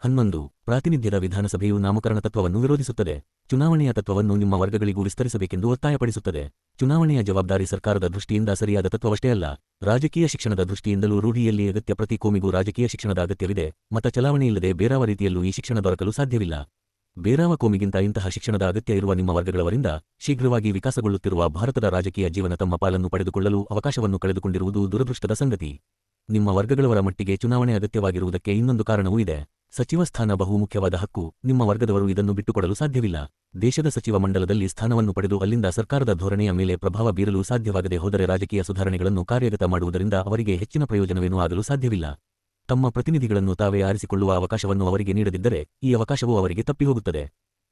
11. ಪ್ರಾತಿನಿಧ್ಯದ ವಿಧಾನಸಭೆಯು ನಾಮಕರಣ ತತ್ವವನ್ನು ವಿರೋಧಿಸುತ್ತದೆ. ಚುನಾವಣೆಯ ತತ್ವವನ್ನು ನಿಮ್ಮ ವರ್ಗಗಳಿಗೂ ವಿಸ್ತರಿಸಬೇಕೆಂದು ಒತ್ತಾಯಪಡಿಸುತ್ತದೆ. ಚುನಾವಣೆಯ ಜವಾಬ್ದಾರಿ ಸರ್ಕಾರದ ದೃಷ್ಟಿಯಿಂದ ಸರಿಯಾದ ತತ್ವವಷ್ಟೇ ಅಲ್ಲ, ರಾಜಕೀಯ ಶಿಕ್ಷಣದ ದೃಷ್ಟಿಯಿಂದಲೂ ರೂಢಿಯಲ್ಲಿ ಅಗತ್ಯ. ಪ್ರತಿ ಕೋಮಿಗೂ ರಾಜಕೀಯ ಶಿಕ್ಷಣದ ಅಗತ್ಯವಿದೆ. ಮತ ಚಲಾವಣೆಯಿಲ್ಲದೆ ಬೇರಾವ ರೀತಿಯಲ್ಲೂ ಈ ಶಿಕ್ಷಣ ದೊರಕಲು ಸಾಧ್ಯವಿಲ್ಲ. ಬೇರಾವ ಕೋಮಿಗಿಂತ ಇಂತಹ ಶಿಕ್ಷಣದ ಅಗತ್ಯ ಇರುವ ನಿಮ್ಮ ವರ್ಗಗಳವರಿಂದ ಶೀಘ್ರವಾಗಿ ವಿಕಾಸಗೊಳ್ಳುತ್ತಿರುವ ಭಾರತದ ರಾಜಕೀಯ ಜೀವನ ತಮ್ಮ ಪಾಲನ್ನು ಪಡೆದುಕೊಳ್ಳಲು ಅವಕಾಶವನ್ನು ಕಳೆದುಕೊಂಡಿರುವುದು ದುರದೃಷ್ಟದ ಸಂಗತಿ. ನಿಮ್ಮ ವರ್ಗಗಳವರ ಮಟ್ಟಿಗೆ ಚುನಾವಣೆ ಅಗತ್ಯವಾಗಿರುವುದಕ್ಕೆ ಇನ್ನೊಂದು ಕಾರಣವೂ ಇದೆ. ಸಚಿವ ಸ್ಥಾನ ಬಹು ಮುಖ್ಯವಾದ ಹಕ್ಕು. ನಿಮ್ಮ ವರ್ಗದವರು ಇದನ್ನು ಬಿಟ್ಟುಕೊಡಲು ಸಾಧ್ಯವಿಲ್ಲ. ದೇಶದ ಸಚಿವ ಮಂಡಲದಲ್ಲಿ ಸ್ಥಾನವನ್ನು ಪಡೆದು ಅಲ್ಲಿಂದ ಸರ್ಕಾರದ ಧೋರಣೆಯ ಮೇಲೆ ಪ್ರಭಾವ ಬೀರಲು ಸಾಧ್ಯವಾಗದೆ ಹೋದರೆ ರಾಜಕೀಯ ಸುಧಾರಣೆಗಳನ್ನು ಕಾರ್ಯಗತ ಮಾಡುವುದರಿಂದ ಅವರಿಗೆ ಹೆಚ್ಚಿನ ಪ್ರಯೋಜನವೇನೂ ಆಗಲು ಸಾಧ್ಯವಿಲ್ಲ. ತಮ್ಮ ಪ್ರತಿನಿಧಿಗಳನ್ನು ತಾವೇ ಆರಿಸಿಕೊಳ್ಳುವ ಅವಕಾಶವನ್ನು ಅವರಿಗೆ ನೀಡದಿದ್ದರೆ ಈ ಅವಕಾಶವೂ ಅವರಿಗೆ ತಪ್ಪಿಹೋಗುತ್ತದೆ.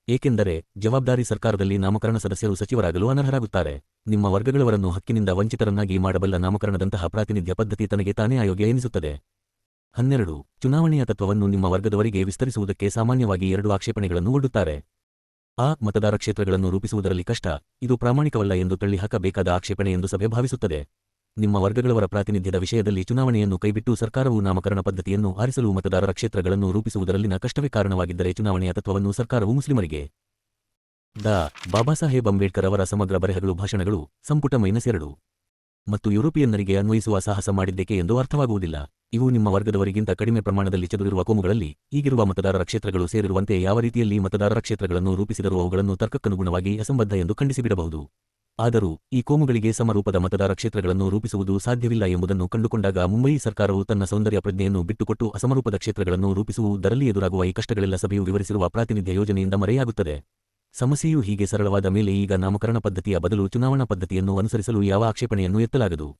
ಏಕೆಂದರೆ ಜವಾಬ್ದಾರಿ ಸರ್ಕಾರದಲ್ಲಿ ನಾಮಕರಣ ಸದಸ್ಯರು ಸಚಿವರಾಗಲು ಅನರ್ಹರಾಗುತ್ತಾರೆ. ನಿಮ್ಮ ವರ್ಗಗಳವರನ್ನು ಹಕ್ಕಿನಿಂದ ವಂಚಿತರನ್ನಾಗಿ ಮಾಡಬಲ್ಲ ನಾಮಕರಣದಂತಹ ಪ್ರಾತಿನಿಧ್ಯ ಪದ್ಧತಿ ತನಗೆ ತಾನೇ ಅಯೋಗ್ಯ ಎನಿಸುತ್ತದೆ. 12. ಚುನಾವಣೆಯ ತತ್ವವನ್ನು ನಿಮ್ಮ ವರ್ಗದವರಿಗೆ ವಿಸ್ತರಿಸುವುದಕ್ಕೆ ಸಾಮಾನ್ಯವಾಗಿ 2 ಆಕ್ಷೇಪಣೆಗಳನ್ನು ಒಡ್ಡುತ್ತಾರೆ. ಮತದಾರ ಕ್ಷೇತ್ರಗಳನ್ನು ರೂಪಿಸುವುದರಲ್ಲಿ ಕಷ್ಟ. ಇದು ಪ್ರಾಮಾಣಿಕವಲ್ಲ ಎಂದು ತಳ್ಳಿಹಾಕಬೇಕಾದ ಆಕ್ಷೇಪಣೆ ಎಂದು ಸಭೆ ಭಾವಿಸುತ್ತದೆ. ನಿಮ್ಮ ವರ್ಗಗಳವರ ಪ್ರಾತಿನಿಧ್ಯದ ವಿಷಯದಲ್ಲಿ ಚುನಾವಣೆಯನ್ನು ಕೈಬಿಟ್ಟು ಸರ್ಕಾರವು ನಾಮಕರಣ ಪದ್ಧತಿಯನ್ನು ಆರಿಸಲು ಮತದಾರರ ಕ್ಷೇತ್ರಗಳನ್ನು ರೂಪಿಸುವುದರಲ್ಲಿನ ಕಷ್ಟವೇ ಕಾರಣವಾಗಿದ್ದರೆ ಚುನಾವಣೆಯ ತತ್ವವನ್ನು ಸರ್ಕಾರವು ಮುಸ್ಲಿಮರಿಗೆ ಬಾಬಾ ಸಾಹೇಬ್ ಅಂಬೇಡ್ಕರ್ ಅವರ ಸಮಗ್ರ ಬರೆಹಗಳು ಭಾಷಣಗಳು ಸಂಪುಟ -2 ಮತ್ತು ಯುರೋಪಿಯನ್ನರಿಗೆ ಅನ್ವಯಿಸುವ ಸಾಹಸ ಮಾಡಿದ್ದೇಕೆ ಎಂದು ಅರ್ಥವಾಗುವುದಿಲ್ಲ. ಇವು ನಿಮ್ಮ ವರ್ಗದವರಿಗಿಂತ ಕಡಿಮೆ ಪ್ರಮಾಣದಲ್ಲಿ ಚದುರಿರುವ ಕೋಮುಗಳಲ್ಲಿ ಈಗಿರುವ ಮತದಾರರ ಕ್ಷೇತ್ರಗಳು ಸೇರಿರುವಂತೆ ಯಾವ ರೀತಿಯಲ್ಲಿ ಮತದಾರರ ಕ್ಷೇತ್ರಗಳನ್ನು ರೂಪಿಸಿದರೂ ಅವುಗಳನ್ನು ತರ್ಕಕ್ಕನುಗುಣವಾಗಿ ಅಸಂಬದ್ಧ ಎಂದು ಖಂಡಿಸಿಬಿಡಬಹುದು. ಆದರೂ ಈ ಕೋಮುಗಳಿಗೆ ಸಮರೂಪದ ಮತದಾರ ಕ್ಷೇತ್ರಗಳನ್ನು ರೂಪಿಸುವುದು ಸಾಧ್ಯವಿಲ್ಲ ಎಂಬುದನ್ನು ಕಂಡುಕೊಂಡಾಗ ಮುಂಬಯಿ ಸರ್ಕಾರವು ತನ್ನ ಸೌಂದರ್ಯ ಪ್ರಜ್ಞೆಯನ್ನು ಬಿಟ್ಟುಕೊಟ್ಟು ಅಸಮರೂಪದ ಕ್ಷೇತ್ರಗಳನ್ನು ರೂಪಿಸುವುದರಲ್ಲಿ ಎದುರಾಗುವ ಈ ಕಷ್ಟಗಳೆಲ್ಲ ಸಭೆಯು ವಿವರಿಸಿರುವ ಪ್ರಾತಿನಿಧ್ಯ ಯೋಜನೆಯಿಂದ ಮರೆಯಾಗುತ್ತದೆ. ಸಮಸ್ಯೆಯು ಹೀಗೆ ಸರಳವಾದ ಮೇಲೆ ಈಗ ನಾಮಕರಣ ಪದ್ಧತಿಯ ಬದಲು ಚುನಾವಣಾ ಪದ್ಧತಿಯನ್ನು ಅನುಸರಿಸಲು ಯಾವ ಆಕ್ಷೇಪಣೆಯನ್ನು ಎತ್ತಲಾಗದು.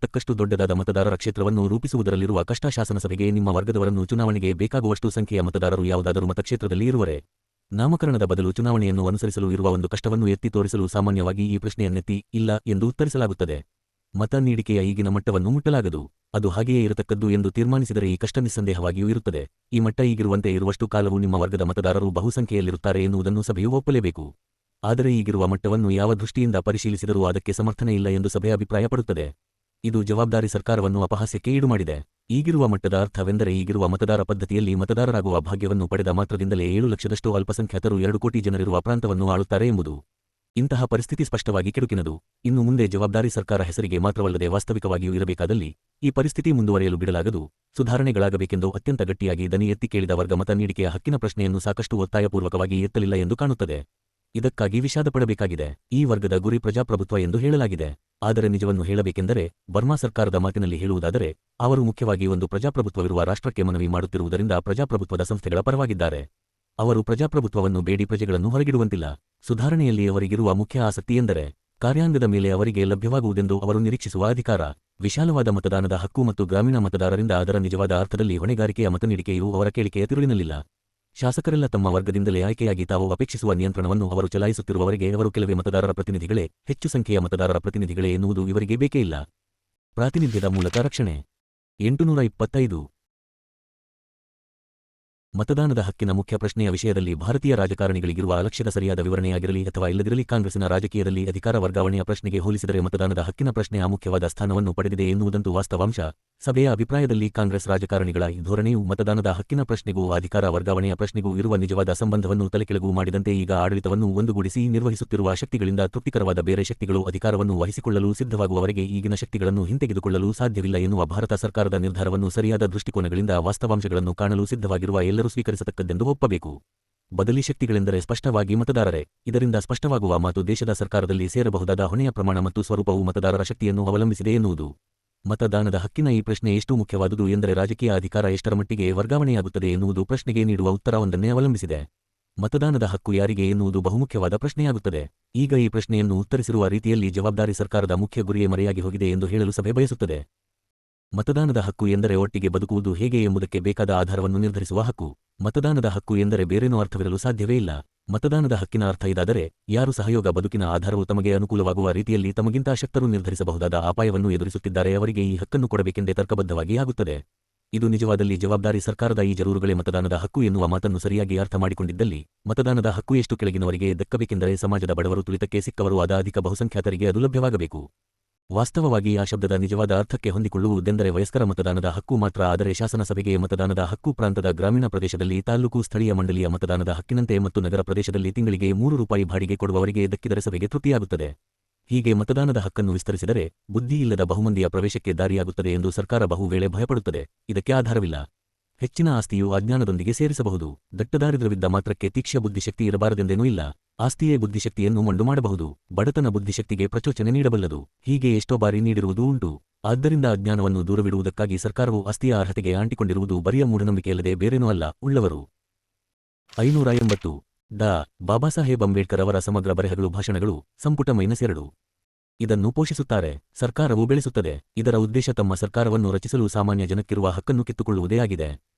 ತಕ್ಕಷ್ಟು ದೊಡ್ಡದಾದ ಮತದಾರರ ಕ್ಷೇತ್ರವನ್ನು ರೂಪಿಸುವುದರಲ್ಲಿರುವ ಕಷ್ಟ. ಶಾಸನಸಭೆಗೆ ನಿಮ್ಮ ವರ್ಗದವರನ್ನು ಚುನಾವಣೆಗೆ ಬೇಕಾಗುವಷ್ಟು ಸಂಖ್ಯೆಯ ಮತದಾರರು ಯಾವುದಾದರೂ ಮತಕ್ಷೇತ್ರದಲ್ಲಿ ಇರುವರೆ. ನಾಮಕರಣದ ಬದಲು ಚುನಾವಣೆಯನ್ನು ಅನುಸರಿಸಲು ಇರುವ ಒಂದು ಕಷ್ಟವನ್ನು ಎತ್ತಿ ತೋರಿಸಲು ಸಾಮಾನ್ಯವಾಗಿ ಈ ಪ್ರಶ್ನೆಯನ್ನೆತ್ತಿ ಇಲ್ಲ ಎಂದು ಉತ್ತರಿಸಲಾಗುತ್ತದೆ. ಮತ ನೀಡಿಕೆಯ ಈಗಿನ ಮಟ್ಟವನ್ನು ಮುಟ್ಟಲಾಗದು. ಅದು ಹಾಗೆಯೇ ಇರತಕ್ಕದ್ದು ಎಂದು ತೀರ್ಮಾನಿಸಿದರೆ ಈ ಕಷ್ಟ ನಿಸ್ಸಂದೇಹವಾಗಿಯೂ ಇರುತ್ತದೆ. ಈ ಮಟ್ಟ ಈಗಿರುವಂತೆ ಇರುವಷ್ಟು ಕಾಲವು ನಿಮ್ಮ ವರ್ಗದ ಮತದಾರರು ಬಹುಸಂಖ್ಯೆಯಲ್ಲಿರುತ್ತಾರೆ ಎನ್ನುವುದನ್ನು ಸಭೆಯು ಒಪ್ಪಲೇಬೇಕು. ಆದರೆ ಈಗಿರುವ ಮಟ್ಟವನ್ನು ಯಾವ ದೃಷ್ಟಿಯಿಂದ ಪರಿಶೀಲಿಸಿದರೂ ಅದಕ್ಕೆ ಸಮರ್ಥನೆ ಇಲ್ಲ ಎಂದು ಸಭೆ ಅಭಿಪ್ರಾಯಪಡುತ್ತದೆ. ಇದು ಜವಾಬ್ದಾರಿ ಸರ್ಕಾರವನ್ನು ಅಪಹಾಸ್ಯಕ್ಕೆ ಈಡುಮಾಡಿದೆ. ಈಗಿರುವ ಮಟ್ಟದ ಅರ್ಥವೆಂದರೆ ಈಗಿರುವ ಮತದಾರ ಪದ್ಧತಿಯಲ್ಲಿ ಮತದಾರರಾಗುವ ಭಾಗ್ಯವನ್ನು ಪಡೆದ ಮಾತ್ರದಿಂದಲೇ 7 ಲಕ್ಷದಷ್ಟು ಅಲ್ಪಸಂಖ್ಯಾತರು 2 ಕೋಟಿ ಜನರಿರುವ ಪ್ರಾಂತವನ್ನು ಆಳುತ್ತಾರೆ ಎಂಬುದು. ಇಂತಹ ಪರಿಸ್ಥಿತಿ ಸ್ಪಷ್ಟವಾಗಿ ಕೆಡುಕಿನದು. ಇನ್ನು ಮುಂದೆ ಜವಾಬ್ದಾರಿ ಸರ್ಕಾರ ಹೆಸರಿಗೆ ಮಾತ್ರವಲ್ಲದೆ ವಾಸ್ತವಿಕವಾಗಿಯೂ ಇರಬೇಕಾದಲ್ಲಿ ಈ ಪರಿಸ್ಥಿತಿ ಮುಂದುವರಿಯಲು ಬಿಡಲಾಗದು. ಸುಧಾರಣೆಗಳಾಗಬೇಕೆಂದು ಅತ್ಯಂತ ಗಟ್ಟಿಯಾಗಿ ದನಿ ಎತ್ತಿ ಕೇಳಿದ ವರ್ಗ ಮತ ನೀಡಿಕೆಯ ಹಕ್ಕಿನ ಪ್ರಶ್ನೆಯನ್ನು ಸಾಕಷ್ಟು ಒತ್ತಾಯಪೂರ್ವಕವಾಗಿ ಎತ್ತಲಿಲ್ಲ ಎಂದು ಕಾಣುತ್ತದೆ. ಇದಕ್ಕಾಗಿ ವಿಷಾದಪಡಬೇಕಾಗಿದೆ. ಈ ವರ್ಗದ ಗುರಿ ಪ್ರಜಾಪ್ರಭುತ್ವ ಎಂದು ಹೇಳಲಾಗಿದೆ. ಆದರೆ ನಿಜವನ್ನು ಹೇಳಬೇಕೆಂದರೆ, ಬರ್ಮಾ ಸರ್ಕಾರದ ಮಾತಿನಲ್ಲಿ ಹೇಳುವುದಾದರೆ, ಅವರು ಮುಖ್ಯವಾಗಿ ಒಂದು ಪ್ರಜಾಪ್ರಭುತ್ವವಿರುವ ರಾಷ್ಟ್ರಕ್ಕೆ ಮನವಿ ಮಾಡುತ್ತಿರುವುದರಿಂದ ಪ್ರಜಾಪ್ರಭುತ್ವದ ಸಂಸ್ಥೆಗಳ ಪರವಾಗಿದ್ದಾರೆ. ಅವರು ಪ್ರಜಾಪ್ರಭುತ್ವವನ್ನು ಬೇಡಿ ಪ್ರಜೆಗಳನ್ನು ಹೊರಗಿಡುವಂತಿಲ್ಲ. ಸುಧಾರಣೆಯಲ್ಲಿ ಅವರಿಗಿರುವ ಮುಖ್ಯ ಆಸಕ್ತಿ ಎಂದರೆ ಕಾರ್ಯಾಂಗದ ಮೇಲೆ ಅವರಿಗೆ ಲಭ್ಯವಾಗುವುದೆಂದು ಅವರು ನಿರೀಕ್ಷಿಸುವ ಅಧಿಕಾರ. ವಿಶಾಲವಾದ ಮತದಾನದ ಹಕ್ಕು ಮತ್ತು ಗ್ರಾಮೀಣ ಮತದಾರರಿಂದ ಅದರ ನಿಜವಾದ ಅರ್ಥದಲ್ಲಿ ಹೊಣೆಗಾರಿಕೆಯ ಮತ ನೀಡಿಕೆಯು ಅವರ ಕೇಳಿಕೆಯ ತಿರುಳಿನಲ್ಲಿಲ್ಲ. ಶಾಸಕರೆಲ್ಲ ತಮ್ಮ ವರ್ಗದಿಂದಲೇ ಆಯ್ಕೆಯಾಗಿ ತಾವು ಅಪೇಕ್ಷಿಸುವ ನಿಯಂತ್ರಣವನ್ನು ಅವರು ಚಲಾಯಿಸುತ್ತಿರುವವರೆಗೆ ಅವರು ಕೆಲವೇ ಮತದಾರರ ಪ್ರತಿನಿಧಿಗಳೇ, ಹೆಚ್ಚು ಸಂಖ್ಯೆಯ ಮತದಾರರ ಪ್ರತಿನಿಧಿಗಳೇ ಎನ್ನುವುದು ಇವರಿಗೆ ಬೇಕೇ ಇಲ್ಲ. ಪ್ರಾತಿನಿಧ್ಯದ ಮೂಲಕ ರಕ್ಷಣೆ. 825 ಮತದಾನದ ಹಕ್ಕಿನ ಮುಖ್ಯ ಪ್ರಶ್ನೆಯ ವಿಷಯದಲ್ಲಿ ಭಾರತೀಯ ರಾಜಕಾರಣಿಗಳಿಗಿರುವ ಅಲಕ್ಷ್ಯದ ಸರಿಯಾದ ವಿವರಣೆಯಾಗಿರಲಿ ಅಥವಾ ಇಲ್ಲದಿರಲಿ ಕಾಂಗ್ರೆಸ್ಸಿನ ರಾಜಕೀಯದಲ್ಲಿ ಅಧಿಕಾರ ವರ್ಗಾವಣೆಯ ಪ್ರಶ್ನೆಗೆ ಹೋಲಿಸಿದರೆ ಮತದಾನದ ಹಕ್ಕಿನ ಪ್ರಶ್ನೆ ಮುಖ್ಯವಾದ ಸ್ಥಾನವನ್ನು ಪಡೆದಿದೆ ಎನ್ನುವುದಂತೂ ವಾಸ್ತವಾಂಶ. ಸಭೆಯ ಅಭಿಪ್ರಾಯದಲ್ಲಿ ಕಾಂಗ್ರೆಸ್ ರಾಜಕಾರಣಿಗಳ ಈ ಧೋರಣೆಯು ಮತದಾನದ ಹಕ್ಕಿನ ಪ್ರಶ್ನೆಗೂ ಅಧಿಕಾರ ವರ್ಗಾವಣೆಯ ಪ್ರಶ್ನೆಗೂ ಇರುವ ನಿಜವಾದ ಸಂಬಂಧವನ್ನು ತಲೆಕೆಳಗು ಮಾಡಿದಂತೆ ಈಗ ಆಡಳಿತವನ್ನು ಒಂದುಗೂಡಿಸಿ ನಿರ್ವಹಿಸುತ್ತಿರುವ ಶಕ್ತಿಗಳಿಂದ ತೃಪ್ತಿಕರವಾದ ಬೇರೆ ಶಕ್ತಿಗಳು ಅಧಿಕಾರವನ್ನು ವಹಿಸಿಕೊಳ್ಳಲು ಸಿದ್ಧವಾಗುವವರೆಗೆ ಈಗಿನ ಶಕ್ತಿಗಳನ್ನು ಹಿಂತೆಗೆದುಕೊಳ್ಳಲು ಸಾಧ್ಯವಿಲ್ಲ ಎನ್ನುವ ಭಾರತ ಸರ್ಕಾರದ ನಿರ್ಧಾರವನ್ನು ಸರಿಯಾದ ದೃಷ್ಟಿಕೋನಗಳಿಂದ ವಾಸ್ತವಾಂಶಗಳನ್ನು ಕಾಣಲು ಸಿದ್ಧವಾಗಿರುವ ಎಲ್ಲರೂ ಸ್ವೀಕರಿಸತಕ್ಕದ್ದೆಂದು ಒಪ್ಪಬೇಕು. ಬದಲಿ ಶಕ್ತಿಗಳೆಂದರೆ ಸ್ಪಷ್ಟವಾಗಿ ಮತದಾರರೇ. ಇದರಿಂದ ಸ್ಪಷ್ಟವಾಗುವ ಮಾತು ದೇಶದ ಸರ್ಕಾರದಲ್ಲಿ ಸೇರಬಹುದಾದ ಹೊಣೆಯ ಪ್ರಮಾಣ ಮತ್ತು ಸ್ವರೂಪವು ಮತದಾರರ ಶಕ್ತಿಯನ್ನು ಅವಲಂಬಿಸಿದೆ ಎನ್ನುವುದು. ಮತದಾನದ ಹಕ್ಕಿನ ಈ ಪ್ರಶ್ನೆ ಎಷ್ಟು ಮುಖ್ಯವಾದುದು ಎಂದರೆ ರಾಜಕೀಯ ಅಧಿಕಾರ ಎಷ್ಟರ ಮಟ್ಟಿಗೆ ವರ್ಗಾವಣೆಯಾಗುತ್ತದೆ ಎನ್ನುವುದು ಪ್ರಶ್ನೆಗೆ ನೀಡುವ ಉತ್ತರವೊಂದನ್ನೇ ಅವಲಂಬಿಸಿದೆ. ಮತದಾನದ ಹಕ್ಕು ಯಾರಿಗೆ ಎನ್ನುವುದು ಬಹುಮುಖ್ಯವಾದ ಪ್ರಶ್ನೆಯಾಗುತ್ತದೆ. ಈಗ ಈ ಪ್ರಶ್ನೆಯನ್ನು ಉತ್ತರಿಸಿರುವ ರೀತಿಯಲ್ಲಿ ಜವಾಬ್ದಾರಿ ಸರ್ಕಾರದ ಮುಖ್ಯ ಗುರಿಯೇ ಮರೆಯಾಗಿ ಹೋಗಿದೆ ಎಂದು ಹೇಳಲು ಸಭೆ ಬಯಸುತ್ತದೆ. ಮತದಾನದ ಹಕ್ಕು ಎಂದರೆ ಒಟ್ಟಿಗೆ ಬದುಕುವುದು ಹೇಗೆ ಎಂಬುದಕ್ಕೆ ಬೇಕಾದ ಆಧಾರವನ್ನು ನಿರ್ಧರಿಸುವ ಹಕ್ಕು. ಮತದಾನದ ಹಕ್ಕು ಎಂದರೆ ಬೇರೇನೂ ಅರ್ಥವಿರಲು ಸಾಧ್ಯವೇ ಇಲ್ಲ. ಮತದಾನದ ಹಕ್ಕಿನ ಅರ್ಥ ಇದಾದರೆ, ಯಾರು ಸಹಯೋಗ ಬದುಕಿನ ಆಧಾರವು ತಮಗೆ ಅನುಕೂಲವಾಗುವ ರೀತಿಯಲ್ಲಿ ತಮಗಿಂತ ಶಕ್ತರು ನಿರ್ಧರಿಸಬಹುದಾದ ಅಪಾಯವನ್ನು ಎದುರಿಸುತ್ತಿದ್ದಾರೆ ಅವರಿಗೆ ಈ ಹಕ್ಕನ್ನು ಕೊಡಬೇಕೆಂದೇ ತರ್ಕಬದ್ಧವಾಗಿ ಆಗುತ್ತದೆ. ಇದು ನಿಜವಾದಲ್ಲಿ ಜವಾಬ್ದಾರಿ ಸರ್ಕಾರದ ಈ ಜರೂರುಗಳೇ ಮತದಾನದ ಹಕ್ಕು ಎನ್ನುವ ಮಾತನ್ನು ಸರಿಯಾಗಿ ಅರ್ಥ ಮಾಡಿಕೊಂಡಿದ್ದಲ್ಲಿ, ಮತದಾನದ ಹಕ್ಕು ಎಷ್ಟು ಕೆಳಗಿನವರಿಗೆ ದಕ್ಕಬೇಕೆಂದರೆ ಸಮಾಜದ ಬಡವರು, ತುಳಿತಕ್ಕೆ ಸಿಕ್ಕವರು ಆದ ಅಧಿಕ ಬಹುಸಂಖ್ಯಾತರಿಗೆ ಅದು ಲಭ್ಯವಾಗಬೇಕು. ವಾಸ್ತವವಾಗಿ ಆ ಶಬ್ದದ ನಿಜವಾದ ಅರ್ಥಕ್ಕೆ ಹೊಂದಿಕೊಳ್ಳುವುದೆಂದರೆ ವಯಸ್ಕರ ಮತದಾನದ ಹಕ್ಕು ಮಾತ್ರ. ಆದರೆ ಶಾಸನಸಭೆಗೆ ಮತದಾನದ ಹಕ್ಕು ಪ್ರಾಂತದ ಗ್ರಾಮೀಣ ಪ್ರದೇಶದಲ್ಲಿ ತಾಲ್ಲೂಕು ಸ್ಥಳೀಯ ಮಂಡಳಿಯ ಮತದಾನದ ಹಕ್ಕಿನಂತೆ ಮತ್ತು ನಗರ ಪ್ರದೇಶದಲ್ಲಿ ತಿಂಗಳಿಗೆ 3 ರೂಪಾಯಿ ಬಾಡಿಗೆ ಕೊಡುವವರಿಗೆ ದಕ್ಕಿದರೆ ಸಭೆಗೆ ತೃಪ್ತಿಯಾಗುತ್ತದೆ. ಹೀಗೆ ಮತದಾನದ ಹಕ್ಕನ್ನು ವಿಸ್ತರಿಸಿದರೆ ಬುದ್ಧಿಯಿಲ್ಲದ ಬಹುಮಂದಿಯ ಪ್ರವೇಶಕ್ಕೆ ದಾರಿಯಾಗುತ್ತದೆ ಎಂದು ಸರ್ಕಾರ ಬಹುವೇಳೆ ಭಯಪಡುತ್ತದೆ. ಇದಕ್ಕೆ ಆಧಾರವಿಲ್ಲ. ಹೆಚ್ಚಿನ ಆಸ್ತಿಯು ಅಜ್ಞಾನದೊಂದಿಗೆ ಸೇರಿಸಬಹುದು. ದಟ್ಟದಾರಿದ್ರ್ಯವಿದ್ದ ಮಾತ್ರಕ್ಕೆ ತೀಕ್ಷ್ಣ ಬುದ್ಧಿಶಕ್ತಿ ಇರಬಾರದೆಂದೇನೂ ಇಲ್ಲ. ಆಸ್ತಿಯೇ ಬುದ್ಧಿಶಕ್ತಿಯನ್ನು ಮಂಡು ಮಾಡಬಹುದು. ಬಡತನ ಬುದ್ಧಿಶಕ್ತಿಗೆ ಪ್ರಚೋದನೆ ನೀಡಬಲ್ಲದು. ಹೀಗೆ ಎಷ್ಟೋ ಬಾರಿ ನೀಡಿರುವುದೂ ಉಂಟು. ಆದ್ದರಿಂದ ಅಜ್ಞಾನವನ್ನು ದೂರವಿಡುವುದಕ್ಕಾಗಿ ಸರ್ಕಾರವು ಆಸ್ತಿಯ ಅರ್ಹತೆಗೆ ಅಂಟಿಕೊಂಡಿರುವುದು ಬರಿಯ ಮೂಢನಂಬಿಕೆಯಲ್ಲದೆ ಬೇರೇನೂ ಅಲ್ಲ. ಉಳ್ಳವರು 580 ಡಾ. ಬಾಬಾಸಾಹೇಬ್ ಅಂಬೇಡ್ಕರ್ ಅವರ ಸಮಗ್ರ ಬರೆಹಗಳು, ಭಾಷಣಗಳು, ಸಂಪುಟ -2 ಇದನ್ನು ಪೋಷಿಸುತ್ತಾರೆ. ಸರ್ಕಾರವು ಬೆಳೆಸುತ್ತದೆ. ಇದರ ಉದ್ದೇಶ ತಮ್ಮ ಸರ್ಕಾರವನ್ನು ರಚಿಸಲು ಸಾಮಾನ್ಯ ಜನಕ್ಕಿರುವ ಹಕ್ಕನ್ನು ಕಿತ್ತುಕೊಳ್ಳುವುದೇ ಆಗಿದೆ.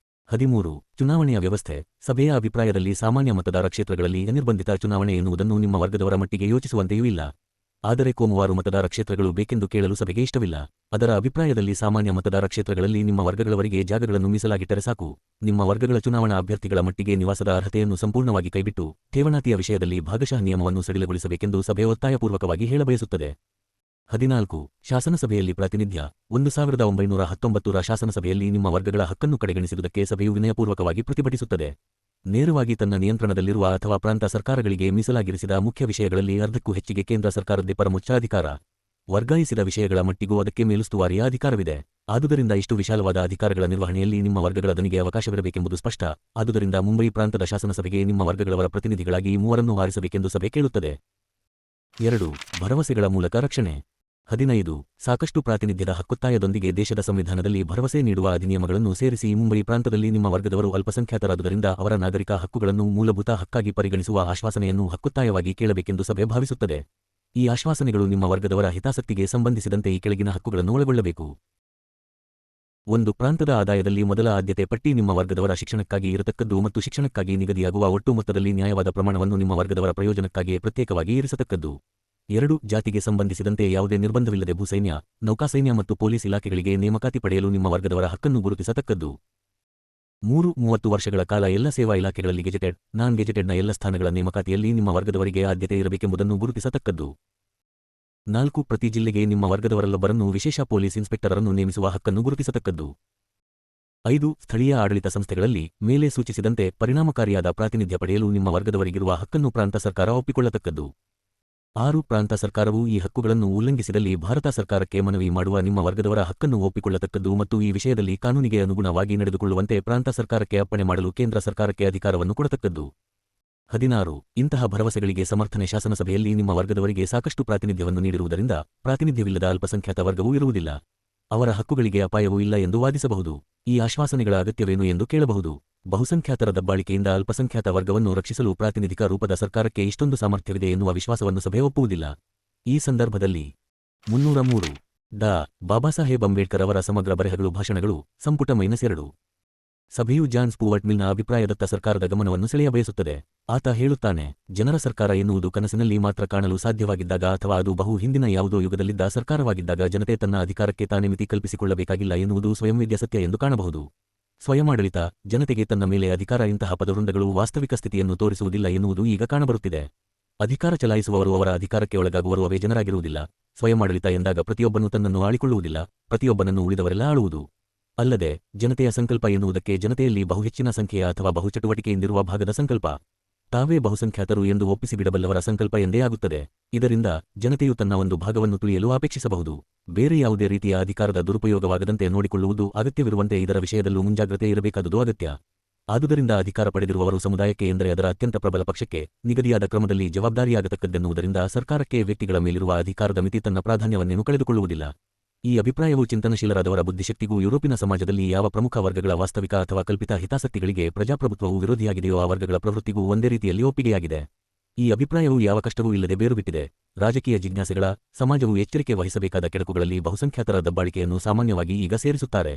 13 ಚುನಾವಣೆಯ ವ್ಯವಸ್ಥೆ. ಸಭೆಯ ಅಭಿಪ್ರಾಯದಲ್ಲಿ ಸಾಮಾನ್ಯ ಮತದಾರ ಕ್ಷೇತ್ರಗಳಲ್ಲಿ ಅನಿರ್ಬಂಧಿತ ಚುನಾವಣೆ ಎನ್ನುವುದನ್ನು ನಿಮ್ಮ ವರ್ಗದವರ ಮಟ್ಟಿಗೆ ಯೋಚಿಸುವಂತೆಯೂ ಇಲ್ಲ. ಆದರೆ ಕೋಮುವಾರು ಮತದಾರ ಕ್ಷೇತ್ರಗಳು ಬೇಕೆಂದು ಕೇಳಲು ಸಭೆಗೆ ಇಷ್ಟವಿಲ್ಲ. ಅದರ ಅಭಿಪ್ರಾಯದಲ್ಲಿ ಸಾಮಾನ್ಯ ಮತದಾರ ಕ್ಷೇತ್ರಗಳಲ್ಲಿ ನಿಮ್ಮ ವರ್ಗಗಳವರಿಗೆ ಜಾಗಗಳನ್ನು ಮೀಸಲಾಗಿಟ್ಟರೆ ಸಾಕು. ನಿಮ್ಮ ವರ್ಗಗಳ ಚುನಾವಣಾ ಅಭ್ಯರ್ಥಿಗಳ ಮಟ್ಟಿಗೆ ನಿವಾಸದ ಅರ್ಹತೆಯನ್ನು ಸಂಪೂರ್ಣವಾಗಿ ಕೈಬಿಟ್ಟು ಠೇವಣಾತಿಯ ವಿಷಯದಲ್ಲಿ ಭಾಗಶಃ ನಿಯಮವನ್ನು ಸಡಿಲಗೊಳಿಸಬೇಕೆಂದು ಸಭೆ ಒತ್ತಾಯಪೂರ್ವಕವಾಗಿ ಹೇಳಬಯಸುತ್ತದೆ. 14 ಶಾಸನಸಭೆಯಲ್ಲಿ ಪ್ರಾತಿನಿಧ್ಯ. 1919ರ ಶಾಸನಸಭೆಯಲ್ಲಿ ನಿಮ್ಮ ವರ್ಗಗಳ ಹಕ್ಕನ್ನು ಕಡೆಗಣಿಸಿರುವುದಕ್ಕೆ ಸಭೆಯು ವಿನಯಪೂರ್ವಕವಾಗಿ ಪ್ರತಿಭಟಿಸುತ್ತದೆ. ನೇರವಾಗಿ ತನ್ನ ನಿಯಂತ್ರಣದಲ್ಲಿರುವ ಅಥವಾ ಪ್ರಾಂತ ಸರ್ಕಾರಗಳಿಗೆ ಮೀಸಲಾಗಿರಿಸಿದ ಮುಖ್ಯ ವಿಷಯಗಳಲ್ಲಿ ಅರ್ಧಕ್ಕೂ ಹೆಚ್ಚಿಗೆ ಕೇಂದ್ರ ಸರ್ಕಾರದ್ದೇ ಪರಮೋಚ್ಚ ಅಧಿಕಾರ. ವರ್ಗಾಯಿಸಿದ ವಿಷಯಗಳ ಮಟ್ಟಿಗೂ ಅದಕ್ಕೆ ಮೇಲುಸ್ತುವಾರಿಯ ಅಧಿಕಾರವಿದೆ. ಆದುದರಿಂದ ಇಷ್ಟು ವಿಶಾಲವಾದ ಅಧಿಕಾರಗಳ ನಿರ್ವಹಣೆಯಲ್ಲಿ ನಿಮ್ಮ ವರ್ಗಗಳ ದನಿಗೆ ಅವಕಾಶವಿರಬೇಕೆಂಬುದು ಸ್ಪಷ್ಟ. ಆದುದರಿಂದ ಮುಂಬೈ ಪ್ರಾಂತದ ಶಾಸನಸಭೆಗೆ ನಿಮ್ಮ ವರ್ಗಗಳವರ ಪ್ರತಿನಿಧಿಗಳಾಗಿ 3 ಆರಿಸಬೇಕೆಂದು ಸಭೆ ಕೇಳುತ್ತದೆ. 2 ಭರವಸೆಗಳ ಮೂಲಕ ರಕ್ಷಣೆ. 15 ಸಾಕಷ್ಟು ಪ್ರಾತಿನಿಧ್ಯದ ಹಕ್ಕೊತ್ತಾಯದೊಂದಿಗೆ ದೇಶದ ಸಂವಿಧಾನದಲ್ಲಿ ಭರವಸೆ ನೀಡುವ ಅಧಿನಿಯಮಗಳನ್ನು ಸೇರಿಸಿ ಮುಂಬೈ ಪ್ರಾಂತದಲ್ಲಿ ನಿಮ್ಮ ವರ್ಗದವರು ಅಲ್ಪಸಂಖ್ಯಾತರಾದುದರಿಂದ ಅವರ ನಾಗರಿಕ ಹಕ್ಕುಗಳನ್ನು ಮೂಲಭೂತ ಹಕ್ಕಾಗಿ ಪರಿಗಣಿಸುವ ಆಶ್ವಾಸನೆಯನ್ನು ಹಕ್ಕೊತ್ತಾಯವಾಗಿ ಕೇಳಬೇಕೆಂದು ಸಭೆ ಭಾವಿಸುತ್ತದೆ. ಈ ಆಶ್ವಾಸನೆಗಳು ನಿಮ್ಮ ವರ್ಗದವರ ಹಿತಾಸಕ್ತಿಗೆ ಸಂಬಂಧಿಸಿದಂತೆ ಈ ಕೆಳಗಿನ ಹಕ್ಕುಗಳನ್ನು ಒಳಗೊಳ್ಳಬೇಕು. 1 ಪ್ರಾಂತದ ಆದಾಯದಲ್ಲಿ ಮೊದಲ ಆದ್ಯತೆ ಪಟ್ಟಿ ನಿಮ್ಮ ವರ್ಗದವರ ಶಿಕ್ಷಣಕ್ಕಾಗಿ ಇರತಕ್ಕದ್ದು ಮತ್ತು ಶಿಕ್ಷಣಕ್ಕಾಗಿ ನಿಗದಿಯಾಗುವ ಒಟ್ಟು ಮೊತ್ತದಲ್ಲಿ ನ್ಯಾಯವಾದ ಪ್ರಮಾಣವನ್ನು ನಿಮ್ಮ ವರ್ಗದವರ ಪ್ರಯೋಜನಕ್ಕಾಗಿ ಪ್ರತ್ಯೇಕವಾಗಿ ಇರಿಸತಕ್ಕದ್ದು. 2 ಜಾತಿಗೆ ಸಂಬಂಧಿಸಿದಂತೆ ಯಾವುದೇ ನಿರ್ಬಂಧವಿಲ್ಲದೆ ಭೂಸೈನ್ಯ, ನೌಕಾಸೈನ್ಯ ಮತ್ತು ಪೊಲೀಸ್ ಇಲಾಖೆಗಳಿಗೆ ನೇಮಕಾತಿ ಪಡೆಯಲು ನಿಮ್ಮ ವರ್ಗದವರ ಹಕ್ಕನ್ನು ಗುರುತಿಸತಕ್ಕದ್ದು. 3 30 ವರ್ಷಗಳ ಕಾಲ ಎಲ್ಲ ಸೇವಾ ಇಲಾಖೆಗಳಲ್ಲಿ ಗೆಜೆಟೆಡ್, ನಾನ್ ಗೆಜೆಟೆಡ್ನ ಎಲ್ಲ ಸ್ಥಾನಗಳ ನೇಮಕಾತಿಯಲ್ಲಿ ನಿಮ್ಮ ವರ್ಗದವರಿಗೆ ಆದ್ಯತೆ ಇರಬೇಕೆಂಬುದನ್ನು ಗುರುತಿಸತಕ್ಕದ್ದು. 4 ಪ್ರತಿ ಜಿಲ್ಲೆಗೆ ನಿಮ್ಮ ವರ್ಗದವರಲ್ಲೊಬ್ಬರನ್ನು ವಿಶೇಷ ಪೊಲೀಸ್ ಇನ್ಸ್ಪೆಕ್ಟರನ್ನು ನೇಮಿಸುವ ಹಕ್ಕನ್ನು ಗುರುತಿಸತಕ್ಕದ್ದು. 5. ಸ್ಥಳೀಯ ಆಡಳಿತ ಸಂಸ್ಥೆಗಳಲ್ಲಿ ಮೇಲೆ ಸೂಚಿಸಿದಂತೆ ಪರಿಣಾಮಕಾರಿಯಾದ ಪ್ರಾತಿನಿಧ್ಯ ಪಡೆಯಲು ನಿಮ್ಮ ವರ್ಗದವರಿಗಿರುವ ಹಕ್ಕನ್ನು ಪ್ರಾಂತ ಸರ್ಕಾರ ಒಪ್ಪಿಕೊಳ್ಳತಕ್ಕದ್ದು. 6. ಪ್ರಾಂತ ಸರ್ಕಾರವು ಈ ಹಕ್ಕುಗಳನ್ನು ಉಲ್ಲಂಘಿಸಿದಲ್ಲಿ ಭಾರತ ಸರ್ಕಾರಕ್ಕೆ ಮನವಿ ಮಾಡುವ ನಿಮ್ಮ ವರ್ಗದವರ ಹಕ್ಕನ್ನು ಒಪ್ಪಿಕೊಳ್ಳತಕ್ಕದ್ದು ಮತ್ತು ಈ ವಿಷಯದಲ್ಲಿ ಕಾನೂನಿಗೆ ಅನುಗುಣವಾಗಿ ನಡೆದುಕೊಳ್ಳುವಂತೆ ಪ್ರಾಂತ ಸರ್ಕಾರಕ್ಕೆ ಅಪ್ಪಣೆ ಮಾಡಲು ಕೇಂದ್ರ ಸರ್ಕಾರಕ್ಕೆ ಅಧಿಕಾರವನ್ನು ಕೊಡತಕ್ಕದ್ದು. 16. ಇಂತಹ ಭರವಸೆಗಳಿಗೆ ಸಮರ್ಥನೆ ಶಾಸನಸಭೆಯಲ್ಲಿ ನಿಮ್ಮ ವರ್ಗದವರಿಗೆ ಸಾಕಷ್ಟು ಪ್ರಾತಿನಿಧ್ಯವನ್ನು ನೀಡಿರುವುದರಿಂದ ಪ್ರಾತಿನಿಧ್ಯವಿಲ್ಲದ ಅಲ್ಪಸಂಖ್ಯಾತ ವರ್ಗವೂ ಇರುವುದಿಲ್ಲ. ಅವರ ಹಕ್ಕುಗಳಿಗೆ ಅಪಾಯವೂ ಇಲ್ಲ ಎಂದು ವಾದಿಸಬಹುದು. ಈ ಆಶ್ವಾಸನೆಗಳ ಅಗತ್ಯವೇನು ಎಂದು ಕೇಳಬಹುದು. ಬಹುಸಂಖ್ಯಾತರ ದಬ್ಬಾಳಿಕೆಯಿಂದ ಅಲ್ಪಸಂಖ್ಯಾತ ವರ್ಗವನ್ನು ರಕ್ಷಿಸಲು ಪ್ರಾತಿನಿಧಿಕ ರೂಪದ ಸರ್ಕಾರಕ್ಕೆ ಇಷ್ಟೊಂದು ಸಾಮರ್ಥ್ಯವಿದೆ ಎನ್ನುವ ವಿಶ್ವಾಸವನ್ನು ಸಭೆ ಒಪ್ಪುವುದಿಲ್ಲ. ಈ ಸಂದರ್ಭದಲ್ಲಿ 303 ಡಾ. ಬಾಬಾಸಾಹೇಬ್ ಅಂಬೇಡ್ಕರ್ ಅವರ ಸಮಗ್ರ ಬರೆಹಗಳು ಭಾಷಣಗಳು ಸಂಪುಟ -2. ಸಭೆಯು ಜಾನ್ ಸ್ಟುವರ್ಟ್ ಮಿಲ್ನ ಅಭಿಪ್ರಾಯದತ್ತ ಸರ್ಕಾರದ ಗಮನವನ್ನು ಸೆಳೆಯಬಯಸುತ್ತದೆ. ಆತ ಹೇಳುತ್ತಾನೆ, ಜನರ ಸರ್ಕಾರ ಎನ್ನುವುದು ಕನಸಿನಲ್ಲಿ ಮಾತ್ರ ಕಾಣಲು ಸಾಧ್ಯವಾಗಿದ್ದಾಗ ಅಥವಾ ಅದು ಬಹು ಹಿಂದಿನ ಯಾವುದೋ ಯುಗದಲ್ಲಿದ್ದ ಸರ್ಕಾರವಾಗಿದ್ದಾಗ ಜನತೆ ತನ್ನ ಅಧಿಕಾರಕ್ಕೆ ತಾನೇ ಮಿತಿ ಕಲ್ಪಿಸಿಕೊಳ್ಳಬೇಕಾಗಿಲ್ಲ ಎನ್ನುವುದು ಸ್ವಯಂವೇದ್ಯ ಸತ್ಯ ಎಂದು ಕಾಣಬಹುದು. ಸ್ವಯಮಾಡಳಿತ, ಜನತೆಗೆ ತನ್ನ ಮೇಲೆ ಅಧಿಕಾರ ಇಂತಹ ಪದವೃಂದಗಳು ವಾಸ್ತವಿಕ ಸ್ಥಿತಿಯನ್ನು ತೋರಿಸುವುದಿಲ್ಲ ಎನ್ನುವುದು ಈಗ ಕಾಣಬರುತ್ತಿದೆ. ಅಧಿಕಾರ ಚಲಾಯಿಸುವವರು ಅವರ ಅಧಿಕಾರಕ್ಕೆ ಒಳಗಾಗುವರು, ಅವೇ ಜನರಾಗಿರುವುದಿಲ್ಲ. ಸ್ವಯಮಾಡಳಿತ ಎಂದಾಗ ಪ್ರತಿಯೊಬ್ಬನು ತನ್ನನ್ನು ಆಳಿಕೊಳ್ಳುವುದಿಲ್ಲ, ಪ್ರತಿಯೊಬ್ಬನನ್ನು ಉಳಿದವರೆಲ್ಲ ಆಳುವುದು. ಅಲ್ಲದೆ ಜನತೆಯ ಸಂಕಲ್ಪ ಎನ್ನುವುದಕ್ಕೆ ಜನತೆಯಲ್ಲಿ ಬಹುಹೆಚ್ಚಿನ ಸಂಖ್ಯೆಯ ಅಥವಾ ಬಹುಚಟುವಟಿಕೆಯಿಂದಿರುವ ಭಾಗದ ಸಂಕಲ್ಪ, ತಾವೇ ಬಹುಸಂಖ್ಯಾತರು ಎಂದು ಒಪ್ಪಿಸಿಬಿಡಬಲ್ಲವರ ಸಂಕಲ್ಪ ಎಂದೇ ಆಗುತ್ತದೆ. ಇದರಿಂದ ಜನತೆಯು ತನ್ನ ಒಂದು ಭಾಗವನ್ನು ತುಳಿಯಲು ಅಪೇಕ್ಷಿಸಬಹುದು. ಬೇರೆ ಯಾವುದೇ ರೀತಿಯ ಅಧಿಕಾರದ ದುರುಪಯೋಗವಾಗದಂತೆ ನೋಡಿಕೊಳ್ಳುವುದು ಅಗತ್ಯವಿರುವಂತೆ ಇದರ ವಿಷಯದಲ್ಲೂ ಮುಂಜಾಗ್ರತೆ ಇರಬೇಕಾದುದು ಅಗತ್ಯ. ಆದುದರಿಂದ ಅಧಿಕಾರ ಪಡೆದಿರುವವರು ಸಮುದಾಯಕ್ಕೆ ಎಂದರೆ ಅದರ ಅತ್ಯಂತ ಪ್ರಬಲ ಪಕ್ಷಕ್ಕೆ ನಿಗದಿಯಾದ ಕ್ರಮದಲ್ಲಿ ಜವಾಬ್ದಾರಿಯಾಗತಕ್ಕದ್ದೆನ್ನುವುದರಿಂದ ಸರ್ಕಾರಕ್ಕೆ ವ್ಯಕ್ತಿಗಳ ಮೇಲಿರುವ ಅಧಿಕಾರದ ಮಿತಿ ತನ್ನ ಪ್ರಾಧಾನ್ಯವನ್ನೇನು ಕಳೆದುಕೊಳ್ಳುವುದಿಲ್ಲ. ಈ ಅಭಿಪ್ರಾಯವು ಚಿಂತನಶೀಲರಾದವರ ಬುದ್ಧಿಶಕ್ತಿಗೂ ಯುರೋಪಿನ ಸಮಾಜದಲ್ಲಿ ಯಾವ ಪ್ರಮುಖ ವರ್ಗಗಳ ವಾಸ್ತವಿಕ ಅಥವಾ ಕಲ್ಪಿತ ಹಿತಾಸಕ್ತಿಗಳಿಗೆ ಪ್ರಜಾಪ್ರಭುತ್ವವು ವಿರೋಧಿಯಾಗಿದೆಯೋ ಆ ವರ್ಗಗಳ ಪ್ರವೃತ್ತಿಗೂ ಒಂದೇ ರೀತಿಯಲ್ಲಿ ಒಪ್ಪಿಗೆಯಾಗಿದೆ. ಈ ಅಭಿಪ್ರಾಯವು ಯಾವ ಕಷ್ಟವೂ ಇಲ್ಲದೆ ಬೇರುಬಿಟ್ಟಿದೆ. ರಾಜಕೀಯ ಜಿಜ್ಞಾಸೆಗಳ ಸಮಾಜವು ಎಚ್ಚರಿಕೆ ವಹಿಸಬೇಕಾದ ಕೆಡಕುಗಳಲ್ಲಿ ಬಹುಸಂಖ್ಯಾತರ ದಬ್ಬಾಳಿಕೆಯನ್ನು ಸಾಮಾನ್ಯವಾಗಿ ಈಗ ಸೇರಿಸುತ್ತಾರೆ.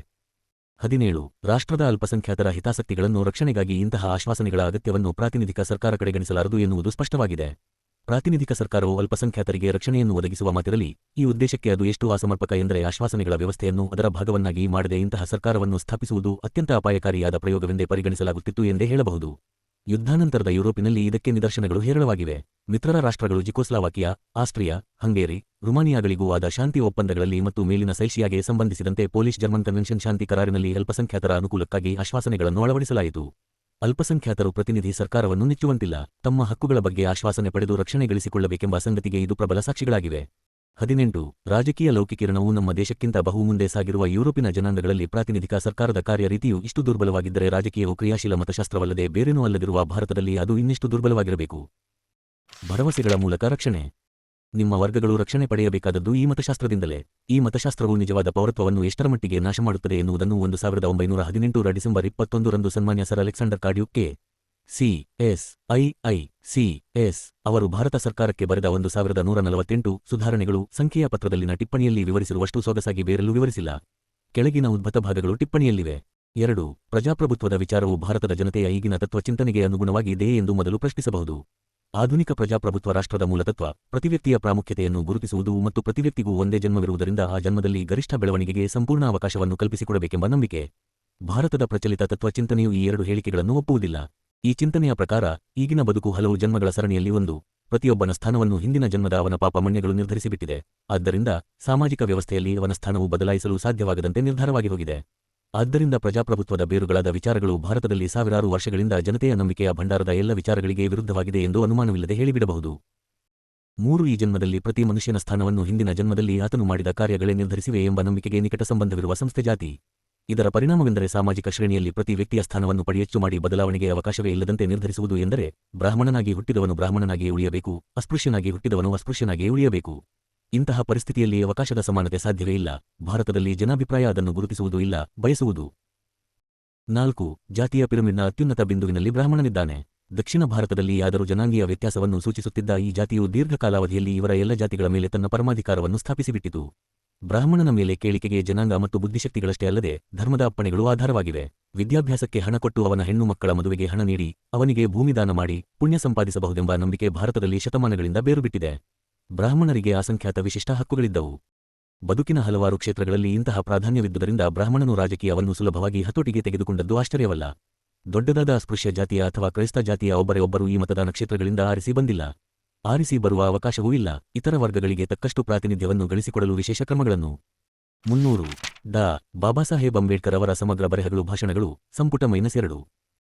17. ರಾಷ್ಟ್ರದ ಅಲ್ಪಸಂಖ್ಯಾತರ ಹಿತಾಸಕ್ತಿಗಳನ್ನು ರಕ್ಷಣೆಗಾಗಿ ಇಂತಹ ಆಶ್ವಾಸನೆಗಳ ಅಗತ್ಯವನ್ನು ಪ್ರಾತಿನಿಧಿಕ ಸರ್ಕಾರ ಕಡೆಗಣಿಸಲಾರದು ಎನ್ನುವುದು ಸ್ಪಷ್ಟವಾಗಿದೆ. ಪ್ರಾತಿನಿಧಿಕ ಸರ್ಕಾರವು ಅಲ್ಪಸಂಖ್ಯಾತರಿಗೆ ರಕ್ಷಣೆಯನ್ನು ಒದಗಿಸುವ ಮಾತಿರಲಿ, ಈ ಉದ್ದೇಶಕ್ಕೆ ಅದು ಎಷ್ಟು ಅಸಮರ್ಪಕ ಎಂದರೆ ಆಶ್ವಾಸನೆಗಳ ವ್ಯವಸ್ಥೆಯನ್ನು ಅದರ ಭಾಗವನ್ನಾಗಿ ಮಾಡದೆ ಇಂತಹ ಸರ್ಕಾರವನ್ನು ಸ್ಥಾಪಿಸುವುದು ಅತ್ಯಂತ ಅಪಾಯಕಾರಿಯಾದ ಪ್ರಯೋಗವೆಂದೇ ಪರಿಗಣಿಸಲಾಗುತ್ತಿತ್ತು ಎಂದೇ ಹೇಳಬಹುದು. ಯುದ್ಧಾನಂತರದ ಯುರೋಪಿನಲ್ಲಿ ಇದಕ್ಕೆ ನಿದರ್ಶನಗಳು ಹೇರಳವಾಗಿವೆ. ಮಿತ್ರರ ರಾಷ್ಟ್ರಗಳು ಜಿಕೋಸ್ಲಾವಾಕಿಯಾ, ಆಸ್ಟ್ರಿಯಾ, ಹಂಗೇರಿ, ರುಮಾನಿಯಾಗಳಿಗೂ ಆದ ಶಾಂತಿ ಒಪ್ಪಂದಗಳಲ್ಲಿ ಮತ್ತು ಮೇಲಿನ ಸೈಷಿಯಾಗೆ ಸಂಬಂಧಿಸಿದಂತೆ ಪೋಲಿಷ್ ಜರ್ಮನ್ ಕನ್ವೆನ್ಷನ್ ಶಾಂತಿ ಕರಾರಿನಲ್ಲಿ ಅಲ್ಪಸಂಖ್ಯಾತರ ಅನುಕೂಲಕ್ಕಾಗಿ ಆಶ್ವಾಸನೆಗಳನ್ನು ಅಳವಡಿಸಲಾಯಿತು. ಅಲ್ಪಸಂಖ್ಯಾತರು ಪ್ರತಿನಿಧಿ ಸರ್ಕಾರವನ್ನು ನೆಚ್ಚುವಂತಿಲ್ಲ. ತಮ್ಮ ಹಕ್ಕುಗಳ ಬಗ್ಗೆ ಆಶ್ವಾಸನೆ ಪಡೆದು ರಕ್ಷಣೆ ಗಳಿಸಿಕೊಳ್ಳಬೇಕೆಂಬ ಸಂಗತಿಗೆ ಇದು ಪ್ರಬಲ ಸಾಕ್ಷಿಗಳಾಗಿವೆ. 18. ರಾಜಕೀಯ ಲೌಕಿಕೀಕರಣವು ನಮ್ಮ ದೇಶಕ್ಕಿಂತ ಬಹು ಮುಂದೆ ಸಾಗಿರುವ ಯುರೋಪಿನ ಜನಾಂಗಗಳಲ್ಲಿ ಪ್ರಾತಿನಿಧಿಕ ಸರ್ಕಾರದ ಕಾರ್ಯರೀತಿಯು ಇಷ್ಟು ದುರ್ಬಲವಾಗಿದ್ದರೆ ರಾಜಕೀಯವು ಕ್ರಿಯಾಶೀಲ ಮತಶಾಸ್ತ್ರವಲ್ಲದೆ ಬೇರೇನೂ ಅಲ್ಲದಿರುವ ಭಾರತದಲ್ಲಿ ಅದು ಇನ್ನೆಷ್ಟು ದುರ್ಬಲವಾಗಿರಬೇಕು. ಭರವಸೆಗಳ ಮೂಲಕ ರಕ್ಷಣೆ. ನಿಮ್ಮ ವರ್ಗಗಳು ರಕ್ಷಣೆ ಪಡೆಯಬೇಕಾದದ್ದು ಈ ಮತಶಾಸ್ತ್ರದಿಂದಲೇ. ಈ ಮತಶಾಸ್ತ್ರವು ನಿಜವಾದ ಪೌರತ್ವವನ್ನು ಎಷ್ಟರಮಟ್ಟಿಗೆ ನಾಶಮಾಡುತ್ತದೆ ಎನ್ನುವುದನ್ನು 1918 ರ ಡಿಸೆಂಬರ್ 21 ರಂದು ಸನ್ಮಾನ್ಯ ಸರ್ ಅಲೆಕ್ಸಾಂಡರ್ ಕಾರ್ಡ್ಯೂ ಕೆ.ಸಿ.ಎಸ್. ಅವರು ಭಾರತ ಸರ್ಕಾರಕ್ಕೆ ಬರೆದ 1148 ಸುಧಾರಣೆಗಳು ಸಂಖ್ಯೆಯ ಪತ್ರದಲ್ಲಿನ ಟಿಪ್ಪಣಿಯಲ್ಲಿ ವಿವರಿಸಿರುವಷ್ಟು ಸೊಗಸಾಗಿ ಬೇರೆಲ್ಲೂ ವಿವರಿಸಿಲ್ಲ. ಕೆಳಗಿನ ಉದ್ಭತ ಭಾಗಗಳು ಟಿಪ್ಪಣಿಯಲ್ಲಿವೆ. 2. ಪ್ರಜಾಪ್ರಭುತ್ವದ ವಿಚಾರವು ಭಾರತದ ಜನತೆಯ ಈಗಿನ ತತ್ವಚಿಂತನೆಗೆ ಅನುಗುಣವಾಗಿ ಇದೆಯೇ ಎಂದು ಮೊದಲು ಪ್ರಶ್ನಿಸಬಹುದು. ಆಧುನಿಕ ಪ್ರಜಾಪ್ರಭುತ್ವ ರಾಷ್ಟ್ರದ ಮೂಲತತ್ವ ಪ್ರತಿವ್ಯಕ್ತಿಯ ಪ್ರಾಮುಖ್ಯತೆಯನ್ನು ಗುರುತಿಸುವುದು ಮತ್ತು ಪ್ರತಿವ್ಯಕ್ತಿಗೂ ಒಂದೇ ಜನ್ಮವಿರುವುದರಿಂದ ಆ ಜನ್ಮದಲ್ಲಿ ಗರಿಷ್ಠ ಬೆಳವಣಿಗೆಗೆ ಸಂಪೂರ್ಣ ಅವಕಾಶವನ್ನು ಕಲ್ಪಿಸಿಕೊಡಬೇಕೆಂಬ ನಂಬಿಕೆ. ಭಾರತದ ಪ್ರಚಲಿತ ತತ್ವಚಿಂತನೆಯು ಈ ಎರಡು ಹೇಳಿಕೆಗಳನ್ನು ಒಪ್ಪುವುದಿಲ್ಲ. ಈ ಚಿಂತನೆಯ ಪ್ರಕಾರ ಈಗಿನ ಬದುಕು ಹಲವು ಜನ್ಮಗಳ ಸರಣಿಯಲ್ಲಿ ಒಂದು. ಪ್ರತಿಯೊಬ್ಬನ ಸ್ಥಾನವನ್ನು ಹಿಂದಿನ ಜನ್ಮದ ಅವನ ಪಾಪ ಮಣ್ಯಗಳು ನಿರ್ಧರಿಸಿಬಿಟ್ಟಿದೆ. ಆದ್ದರಿಂದ ಸಾಮಾಜಿಕ ವ್ಯವಸ್ಥೆಯಲ್ಲಿ ಅವನ ಸ್ಥಾನವು ಬದಲಾಯಿಸಲು ಸಾಧ್ಯವಾಗದಂತೆ ನಿರ್ಧಾರವಾಗಿ ಹೋಗಿದೆ. ಆದ್ದರಿಂದ ಪ್ರಜಾಪ್ರಭುತ್ವದ ಬೇರುಗಳಾದ ವಿಚಾರಗಳು ಭಾರತದಲ್ಲಿ ಸಾವಿರಾರು ವರ್ಷಗಳಿಂದ ಜನತೆಯ ನಂಬಿಕೆಯ ಭಂಡಾರದ ಎಲ್ಲ ವಿಚಾರಗಳಿಗೆ ವಿರುದ್ಧವಾಗಿದೆ ಎಂದು ಅನುಮಾನವಿಲ್ಲದೆ ಹೇಳಿಬಿಡಬಹುದು. 3. ಈ ಜನ್ಮದಲ್ಲಿ ಪ್ರತಿ ಮನುಷ್ಯನ ಸ್ಥಾನವನ್ನು ಹಿಂದಿನ ಜನ್ಮದಲ್ಲಿ ಆತನು ಮಾಡಿದ ಕಾರ್ಯಗಳೇ ನಿರ್ಧರಿಸಿವೆ ಎಂಬ ನಂಬಿಕೆಗೆ ನಿಕಟ ಸಂಬಂಧವಿರುವ ಸಂಸ್ಥೆ ಜಾತಿ. ಇದರ ಪರಿಣಾಮವೆಂದರೆ ಸಾಮಾಜಿಕ ಶ್ರೇಣಿಯಲ್ಲಿ ಪ್ರತಿ ವ್ಯಕ್ತಿಯ ಸ್ಥಾನವನ್ನು ಪಡೆಯಚ್ಚು ಮಾಡಿ ಬದಲಾವಣೆಗೆ ಅವಕಾಶವೇ ಇಲ್ಲದಂತೆ ನಿರ್ಧರಿಸುವುದು ಎಂದರೆ ಬ್ರಾಹ್ಮಣನಾಗಿ ಹುಟ್ಟಿದವನು ಬ್ರಾಹ್ಮಣನಾಗಿಯೇ ಉಳಿಯಬೇಕು, ಅಸ್ಪೃಶ್ಯನಾಗಿ ಹುಟ್ಟಿದವನು ಅಸ್ಪೃಶ್ಯನಾಗಿಯೇ ಉಳಿಯಬೇಕು. ಇಂತಹ ಪರಿಸ್ಥಿತಿಯಲ್ಲಿ ಅವಕಾಶದ ಸಮಾನತೆ ಸಾಧ್ಯವೇ ಇಲ್ಲ. ಭಾರತದಲ್ಲಿ ಜನಾಭಿಪ್ರಾಯ ಅದನ್ನು ಗುರುತಿಸುವುದೂ ಇಲ್ಲ, ಬಯಸುವುದು. 4. ಜಾತಿಯ ಪಿರಮಿಡ್ನ ಅತ್ಯುನ್ನತ ಬಿಂದುವಿನಲ್ಲಿ ಬ್ರಾಹ್ಮಣನಿದ್ದಾನೆ. ದಕ್ಷಿಣ ಭಾರತದಲ್ಲಿ ಯಾದರೂ ಜನಾಂಗೀಯ ವ್ಯತ್ಯಾಸವನ್ನು ಸೂಚಿಸುತ್ತಿದ್ದ ಈ ಜಾತಿಯು ದೀರ್ಘಕಾಲಾವಧಿಯಲ್ಲಿ ಇವರ ಎಲ್ಲ ಜಾತಿಗಳ ಮೇಲೆ ತನ್ನ ಪರಮಾಧಿಕಾರವನ್ನು ಸ್ಥಾಪಿಸಿಬಿಟ್ಟಿತು. ಬ್ರಾಹ್ಮಣನ ಮೇಲೆ ಕೇಳಿಕೆಗೆ ಜನಾಂಗ ಮತ್ತು ಬುದ್ಧಿಶಕ್ತಿಗಳಷ್ಟೇ ಅಲ್ಲದೆ ಧರ್ಮದ ಅಪ್ಪಣೆಗಳು ಆಧಾರವಾಗಿವೆ. ವಿದ್ಯಾಭ್ಯಾಸಕ್ಕೆ ಹಣ ಕೊಟ್ಟು ಅವನ ಹೆಣ್ಣು ಮಕ್ಕಳ ಮದುವೆಗೆ ಹಣ ನೀಡಿ ಅವನಿಗೆ ಭೂಮಿದಾನ ಮಾಡಿ ಪುಣ್ಯ ಸಂಪಾದಿಸಬಹುದೆಂಬ ನಂಬಿಕೆ ಭಾರತದಲ್ಲಿ ಶತಮಾನಗಳಿಂದ ಬೇರುಬಿಟ್ಟಿದೆ. ಬ್ರಾಹ್ಮಣರಿಗೆ ಅಸಂಖ್ಯಾತ ವಿಶಿಷ್ಟ ಹಕ್ಕುಗಳಿದ್ದವು. ಬದುಕಿನ ಹಲವಾರು ಕ್ಷೇತ್ರಗಳಲ್ಲಿ ಇಂತಹ ಪ್ರಾಧಾನ್ಯವಿದ್ದುದರಿಂದ ಬ್ರಾಹ್ಮಣನು ರಾಜಕೀಯವನ್ನು ಸುಲಭವಾಗಿ ಹತೋಟಿಗೆ ತೆಗೆದುಕೊಂಡದ್ದು ಆಶ್ಚರ್ಯವಲ್ಲ. ದೊಡ್ಡದಾದ ಅಸ್ಪೃಶ್ಯ ಜಾತಿಯ ಅಥವಾ ಕ್ರೈಸ್ತ ಜಾತಿಯ ಒಬ್ಬರೇ ಒಬ್ಬರು ಈ ಮತದಾನ ಕ್ಷೇತ್ರಗಳಿಂದ ಆರಿಸಿ ಬಂದಿಲ್ಲ. ಆರಿಸಿ ಬರುವ ಅವಕಾಶವೂ ಇಲ್ಲ. ಇತರ ವರ್ಗಗಳಿಗೆ ತಕ್ಕಷ್ಟು ಪ್ರಾತಿನಿಧ್ಯವನ್ನು ಗಳಿಸಿಕೊಡಲು ವಿಶೇಷ ಕ್ರಮಗಳನ್ನು 300 ಡಾ. ಬಾಬಾಸಾಹೇಬ್ ಅಂಬೇಡ್ಕರ್ ಅವರ ಸಮಗ್ರ ಬರೆಹಗಳು ಭಾಷಣಗಳು ಸಂಪುಟ -2.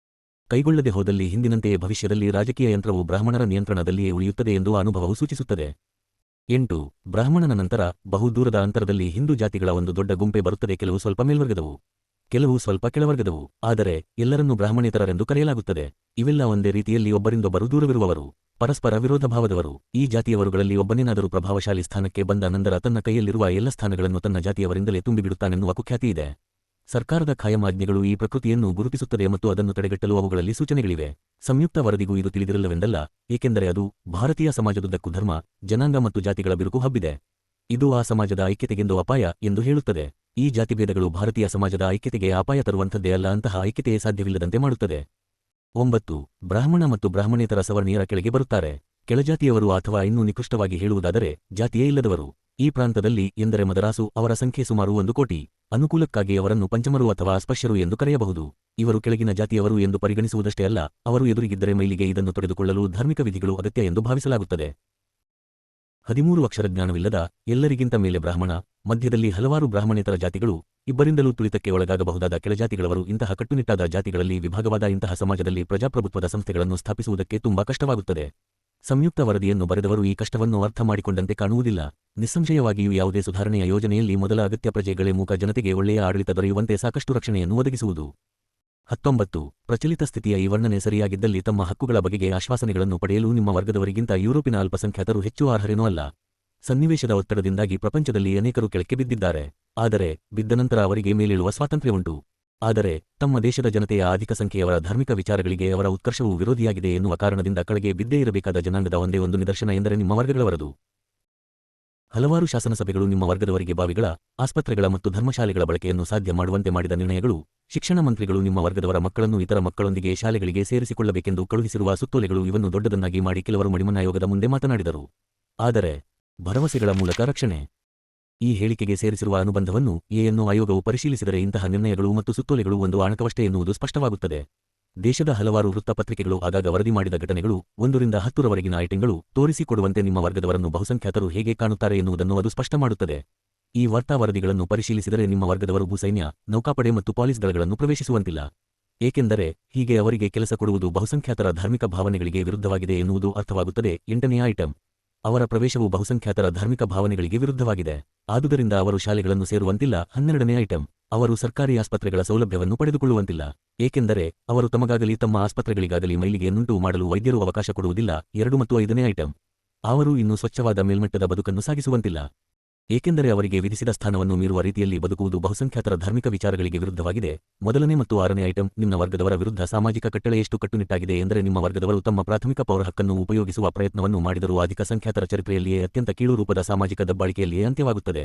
ಕೈಗೊಳ್ಳದೆ ಹೋದಲ್ಲಿ ಹಿಂದಿನಂತೆಯೇ ಭವಿಷ್ಯದಲ್ಲಿ ರಾಜಕೀಯ ಯಂತ್ರವು ಬ್ರಾಹ್ಮಣರ ನಿಯಂತ್ರಣದಲ್ಲಿಯೇ ಉಳಿಯುತ್ತದೆ ಎಂದು ಅನುಭವವು ಸೂಚಿಸುತ್ತದೆ. 8. ಬ್ರಾಹ್ಮಣನ ನಂತರ ಬಹು ದೂರದ ಅಂತರದಲ್ಲಿ ಹಿಂದೂ ಜಾತಿಗಳ ಒಂದು ದೊಡ್ಡ ಗುಂಪೆ ಬರುತ್ತದೆ. ಕೆಲವು ಸ್ವಲ್ಪ ಮೇಲ್ವರ್ಗದವು, ಕೆಲವು ಸ್ವಲ್ಪ ಕೆಳವರ್ಗದವು, ಆದರೆ ಎಲ್ಲರನ್ನೂ ಬ್ರಾಹ್ಮಣೇತರರೆಂದು ಕರೆಯಲಾಗುತ್ತದೆ. ಇವೆಲ್ಲ ಒಂದೇ ರೀತಿಯಲ್ಲಿ ಒಬ್ಬರಿಂದೊಬ್ಬರು ದೂರವಿರುವವರು, ಪರಸ್ಪರ ವಿರೋಧ ಭಾವದವರು. ಈ ಜಾತಿಯವರುಗಳಲ್ಲಿ ಒಬ್ಬನೇನಾದರೂ ಪ್ರಭಾವಶಾಲಿ ಸ್ಥಾನಕ್ಕೆ ಬಂದ ನಂತರ ತನ್ನ ಕೈಯಲ್ಲಿರುವ ಎಲ್ಲ ಸ್ಥಾನಗಳನ್ನು ತನ್ನ ಜಾತಿಯವರಿಂದಲೇ ತುಂಬಿಬಿಡುತ್ತಾನೆನ್ನುವ ಕುಖ್ಯಾತಿ ಇದೆ. ಸರ್ಕಾರದ ಖಾಯಂ ಆಜ್ಞೆಗಳು ಈ ಪ್ರಕೃತಿಯನ್ನು ಗುರುತಿಸುತ್ತದೆ ಮತ್ತು ಅದನ್ನು ತಡೆಗಟ್ಟಲು ಅವುಗಳಲ್ಲಿ ಸೂಚನೆಗಳಿವೆ. ಸಂಯುಕ್ತ ವರದಿಗೂ ಇದು ತಿಳಿದಿರಲಿಲ್ಲವೆಂದಲ್ಲ, ಏಕೆಂದರೆ ಅದು ಭಾರತೀಯ ಸಮಾಜದುದ್ದಕ್ಕೂ ಧರ್ಮ, ಜನಾಂಗ ಮತ್ತು ಜಾತಿಗಳ ಬಿರುಕು ಹಬ್ಬಿದೆ. ಇದು ಆ ಸಮಾಜದ ಐಕ್ಯತೆಗೆಂದು ಅಪಾಯ ಎಂದು ಹೇಳುತ್ತದೆ. ಈ ಜಾತಿಭೇದಗಳು ಭಾರತೀಯ ಸಮಾಜದ ಐಕ್ಯತೆಗೆ ಅಪಾಯ ತರುವಂಥದ್ದೇ ಅಲ್ಲ, ಅಂತಹ ಐಕ್ಯತೆಯೇ ಸಾಧ್ಯವಿಲ್ಲದಂತೆ ಮಾಡುತ್ತದೆ. 9. ಬ್ರಾಹ್ಮಣ ಮತ್ತು ಬ್ರಾಹ್ಮಣೇತರ ಸವರ್ಣೀಯರ ಕೆಳಗೆ ಬರುತ್ತಾರೆ. ಕೆಳಜಾತಿಯವರು, ಅಥವಾ ಇನ್ನೂ ನಿಕೃಷ್ಟವಾಗಿ ಹೇಳುವುದಾದರೆ ಜಾತಿಯೇ ಇಲ್ಲದವರು. ಈ ಪ್ರಾಂತದಲ್ಲಿ ಎಂದರೆ ಮದರಾಸು, ಅವರ ಸಂಖ್ಯೆ ಸುಮಾರು 1 ಕೋಟಿ. ಅನುಕೂಲಕ್ಕಾಗಿ ಅವರನ್ನು ಪಂಚಮರು ಅಥವಾ ಅಸ್ಪೃಶ್ಯರು ಎಂದು ಕರೆಯಬಹುದು. ಇವರು ಕೆಳಗಿನ ಜಾತಿಯವರು ಎಂದು ಪರಿಗಣಿಸುವುದಷ್ಟೇ ಅಲ್ಲ, ಅವರು ಎದುರಿಗಿದ್ದರೆ ಮೈಲಿಗೆ ಇದನ್ನು ತೊಡೆದುಕೊಳ್ಳಲು ಧಾರ್ಮಿಕ ವಿಧಿಗಳು ಅಗತ್ಯ ಎಂದು ಭಾವಿಸಲಾಗುತ್ತದೆ. 13 ಅಕ್ಷರಜ್ಞಾನವಿಲ್ಲದ ಎಲ್ಲರಿಗಿಂತ ಮೇಲೆ ಬ್ರಾಹ್ಮಣ, ಮಧ್ಯದಲ್ಲಿ ಹಲವಾರು ಬ್ರಾಹ್ಮಣೇತರ ಜಾತಿಗಳು, ಇಬ್ಬರಿಂದಲೂ ತುಳಿತಕ್ಕೆ ಒಳಗಾಗಬಹುದಾದ ಕೆಳಜಾತಿಗಳವರು. ಇಂತಹ ಕಟ್ಟುನಿಟ್ಟಾದ ಜಾತಿಗಳಲ್ಲಿ ವಿಭಾಗವಾದ ಇಂತಹ ಸಮಾಜದಲ್ಲಿ ಪ್ರಜಾಪ್ರಭುತ್ವದ ಸಂಸ್ಥೆಗಳನ್ನು ಸ್ಥಾಪಿಸುವುದಕ್ಕೆ ತುಂಬಾ ಕಷ್ಟವಾಗುತ್ತದೆ. ಸಂಯುಕ್ತ ವರದಿಯನ್ನು ಬರೆದವರು ಈ ಕಷ್ಟವನ್ನು ಅರ್ಥ ಮಾಡಿಕೊಂಡಂತೆ ಕಾಣುವುದಿಲ್ಲ. ನಿಸ್ಸಂಶಯವಾಗಿಯೂ ಯಾವುದೇ ಸುಧಾರಣೆಯ ಯೋಜನೆಯಲ್ಲಿ ಮೊದಲ ಅಗತ್ಯ ಪ್ರಜೆಗಳೇ ಮೂಕ ಜನತೆಗೆ ಒಳ್ಳೆಯ ಆಡಳಿತ ದೊರೆಯುವಂತೆ ಸಾಕಷ್ಟು ರಕ್ಷಣೆಯನ್ನು ಒದಗಿಸುವುದು. 19. ಪ್ರಚಲಿತ ಸ್ಥಿತಿಯ ಈ ವರ್ಣನೆ ಸರಿಯಾಗಿದ್ದಲ್ಲಿ ತಮ್ಮ ಹಕ್ಕುಗಳ ಬಗೆಗೆ ಆಶ್ವಾಸನೆಗಳನ್ನು ಪಡೆಯಲು ನಿಮ್ಮ ವರ್ಗದವರಿಗಿಂತ ಯುರೋಪಿನ ಅಲ್ಪಸಂಖ್ಯಾತರು ಹೆಚ್ಚು ಅರ್ಹರೇನೂ ಅಲ್ಲ. ಸನ್ನಿವೇಶದ ಒತ್ತಡದಿಂದಾಗಿ ಪ್ರಪಂಚದಲ್ಲಿ ಅನೇಕರು ಕೆಳಕ್ಕೆ ಬಿದ್ದಿದ್ದಾರೆ. ಆದರೆ ಬಿದ್ದ ನಂತರ ಅವರಿಗೆ ಮೇಲೇಳುವ ಸ್ವಾತಂತ್ರ್ಯವುಂಟು. ಆದರೆ ತಮ್ಮ ದೇಶದ ಜನತೆಯ ಅಧಿಕ ಸಂಖ್ಯೆಯವರ ಧಾರ್ಮಿಕ ವಿಚಾರಗಳಿಗೆ ಅವರ ಉತ್ಕರ್ಷವು ವಿರೋಧಿಯಾಗಿದೆ ಎನ್ನುವ ಕಾರಣದಿಂದ ಕೆಳಗೆ ಬಿದ್ದೇ ಇರಬೇಕಾದ ಜನಾಂಗದ ಒಂದೇ ಒಂದು ನಿದರ್ಶನ ಎಂದರೆ ನಿಮ್ಮ ವರ್ಗಗಳವರದು. ಹಲವಾರು ಶಾಸನಸಭೆಗಳು ನಿಮ್ಮ ವರ್ಗದವರಿಗೆ ಬಾವಿಗಳ, ಆಸ್ಪತ್ರೆಗಳ ಮತ್ತು ಧರ್ಮಶಾಲೆಗಳ ಬಳಕೆಯನ್ನು ಸಾಧ್ಯ ಮಾಡುವಂತೆ ಮಾಡಿದ ನಿರ್ಣಯಗಳು, ಶಿಕ್ಷಣ ಮಂತ್ರಿಗಳು ನಿಮ್ಮ ವರ್ಗದವರ ಮಕ್ಕಳನ್ನು ಇತರ ಮಕ್ಕಳೊಂದಿಗೆ ಶಾಲೆಗಳಿಗೆ ಸೇರಿಸಿಕೊಳ್ಳಬೇಕೆಂದು ಕಳುಹಿಸಿರುವ ಸುತ್ತೋಲೆಗಳು ಇವನ್ನು ದೊಡ್ಡದನ್ನಾಗಿ ಮಾಡಿ ಕೆಲವರು ಮಡಿಮನ್ನಾಯೋಗದ ಮುಂದೆ ಮಾತನಾಡಿದರು. ಆದರೆ ಭರವಸೆಗಳ ಮೂಲಕ ರಕ್ಷಣೆ. ಈ ಹೇಳಿಕೆಗೆ ಸೇರಿಸಿರುವ ಅನುಬಂಧವನ್ನು ಎಯನ್ನು ಆಯೋಗವು ಪರಿಶೀಲಿಸಿದರೆ ಇಂತಹ ನಿರ್ಣಯಗಳು ಮತ್ತು ಸುತ್ತೋಲೆಗಳು ಒಂದು ಆಣಕವಷ್ಟೇ ಎನ್ನುವುದು ಸ್ಪಷ್ಟವಾಗುತ್ತದೆ. ದೇಶದ ಹಲವಾರು ವೃತ್ತಪತ್ರಿಕೆಗಳು ಆಗಾಗ ವರದಿ ಮಾಡಿದ ಘಟನೆಗಳು, 1 ರಿಂದ 10ರವರೆಗಿನ ಐಟಂಗಳು ತೋರಿಸಿಕೊಡುವಂತೆ ನಿಮ್ಮ ವರ್ಗದವರನ್ನು ಬಹುಸಂಖ್ಯಾತರು ಹೇಗೆ ಕಾಣುತ್ತಾರೆ ಎನ್ನುವುದನ್ನು ಅದು ಸ್ಪಷ್ಟ ಮಾಡುತ್ತದೆ. ಈ ವಾರ್ತಾ ವರದಿಗಳನ್ನು ಪರಿಶೀಲಿಸಿದರೆ ನಿಮ್ಮ ವರ್ಗದವರು ಭೂಸೈನ್ಯ, ನೌಕಾಪಡೆ ಮತ್ತು ಪಾಲಿಸ್ ದಳಗಳನ್ನು ಪ್ರವೇಶಿಸುವಂತಿಲ್ಲ. ಏಕೆಂದರೆ ಹೀಗೆ ಅವರಿಗೆ ಕೆಲಸ ಕೊಡುವುದು ಬಹುಸಂಖ್ಯಾತರ ಧಾರ್ಮಿಕ ಭಾವನೆಗಳಿಗೆ ವಿರುದ್ಧವಾಗಿದೆ ಎನ್ನುವುದು ಅರ್ಥವಾಗುತ್ತದೆ. 8ನೇ ಐಟಂ. ಅವರ ಪ್ರವೇಶವು ಬಹುಸಂಖ್ಯಾತರ ಧಾರ್ಮಿಕ ಭಾವನೆಗಳಿಗೆ ವಿರುದ್ಧವಾಗಿದೆ. ಆದುದರಿಂದ ಅವರು ಶಾಲೆಗಳನ್ನು ಸೇರುವಂತಿಲ್ಲ. 12ನೇ ಐಟಂ. ಅವರು ಸರ್ಕಾರಿ ಆಸ್ಪತ್ರೆಗಳ ಸೌಲಭ್ಯವನ್ನು ಪಡೆದುಕೊಳ್ಳುವಂತಿಲ್ಲ. ಏಕೆಂದರೆ ಅವರು ತಮಗಾಗಲಿ ತಮ್ಮ ಆಸ್ಪತ್ರೆಗಳಿಗಾಗಲಿ ಮೈಲಿಗೆಯನ್ನುಂಟು ಮಾಡಲು ವೈದ್ಯರು ಅವಕಾಶ ಕೊಡುವುದಿಲ್ಲ. 2 ಮತ್ತು 5ನೇ ಐಟಂ. ಅವರು ಇನ್ನೂ ಸ್ವಚ್ಛವಾದ ಮೇಲ್ಮಟ್ಟದ ಬದುಕನ್ನು ಸಾಗಿಸುವಂತಿಲ್ಲ. ಏಕೆಂದರೆ ಅವರಿಗೆ ವಿಧಿಸಿದ ಸ್ಥಾನವನ್ನು ಮೀರುವ ರೀತಿಯಲ್ಲಿ ಬದುಕುವುದು ಬಹುಸಂಖ್ಯಾತರ ಧಾರ್ಮಿಕ ವಿಚಾರಗಳಿಗೆ ವಿರುದ್ಧವಾಗಿದೆ. 1ನೇ ಮತ್ತು 6ನೇ ಐಟಂ. ನಿಮ್ಮ ವರ್ಗದವರ ವಿರುದ್ಧ ಸಾಮಾಜಿಕ ಕಟ್ಟಳೆ ಎಷ್ಟು ಕಟ್ಟುನಿಟ್ಟಾಗಿದೆ ಎಂದರೆ ನಿಮ್ಮ ವರ್ಗದವರು ತಮ್ಮ ಪ್ರಾಥಮಿಕ ಪೌರ ಹಕ್ಕನ್ನು ಉಪಯೋಗಿಸುವ ಪ್ರಯತ್ನವನ್ನು ಮಾಡಿದರೂ ಅಧಿಕ ಸಂಖ್ಯಾತರ ಚರಿತ್ರೆಯಲ್ಲಿಯೇ ಅತ್ಯಂತ ಕೀಳು ರೂಪದ ಸಾಮಾಜಿಕ ದಬ್ಬಾಳಿಕೆಯಲ್ಲಿಯೇ ಅಂತ್ಯವಾಗುತ್ತದೆ.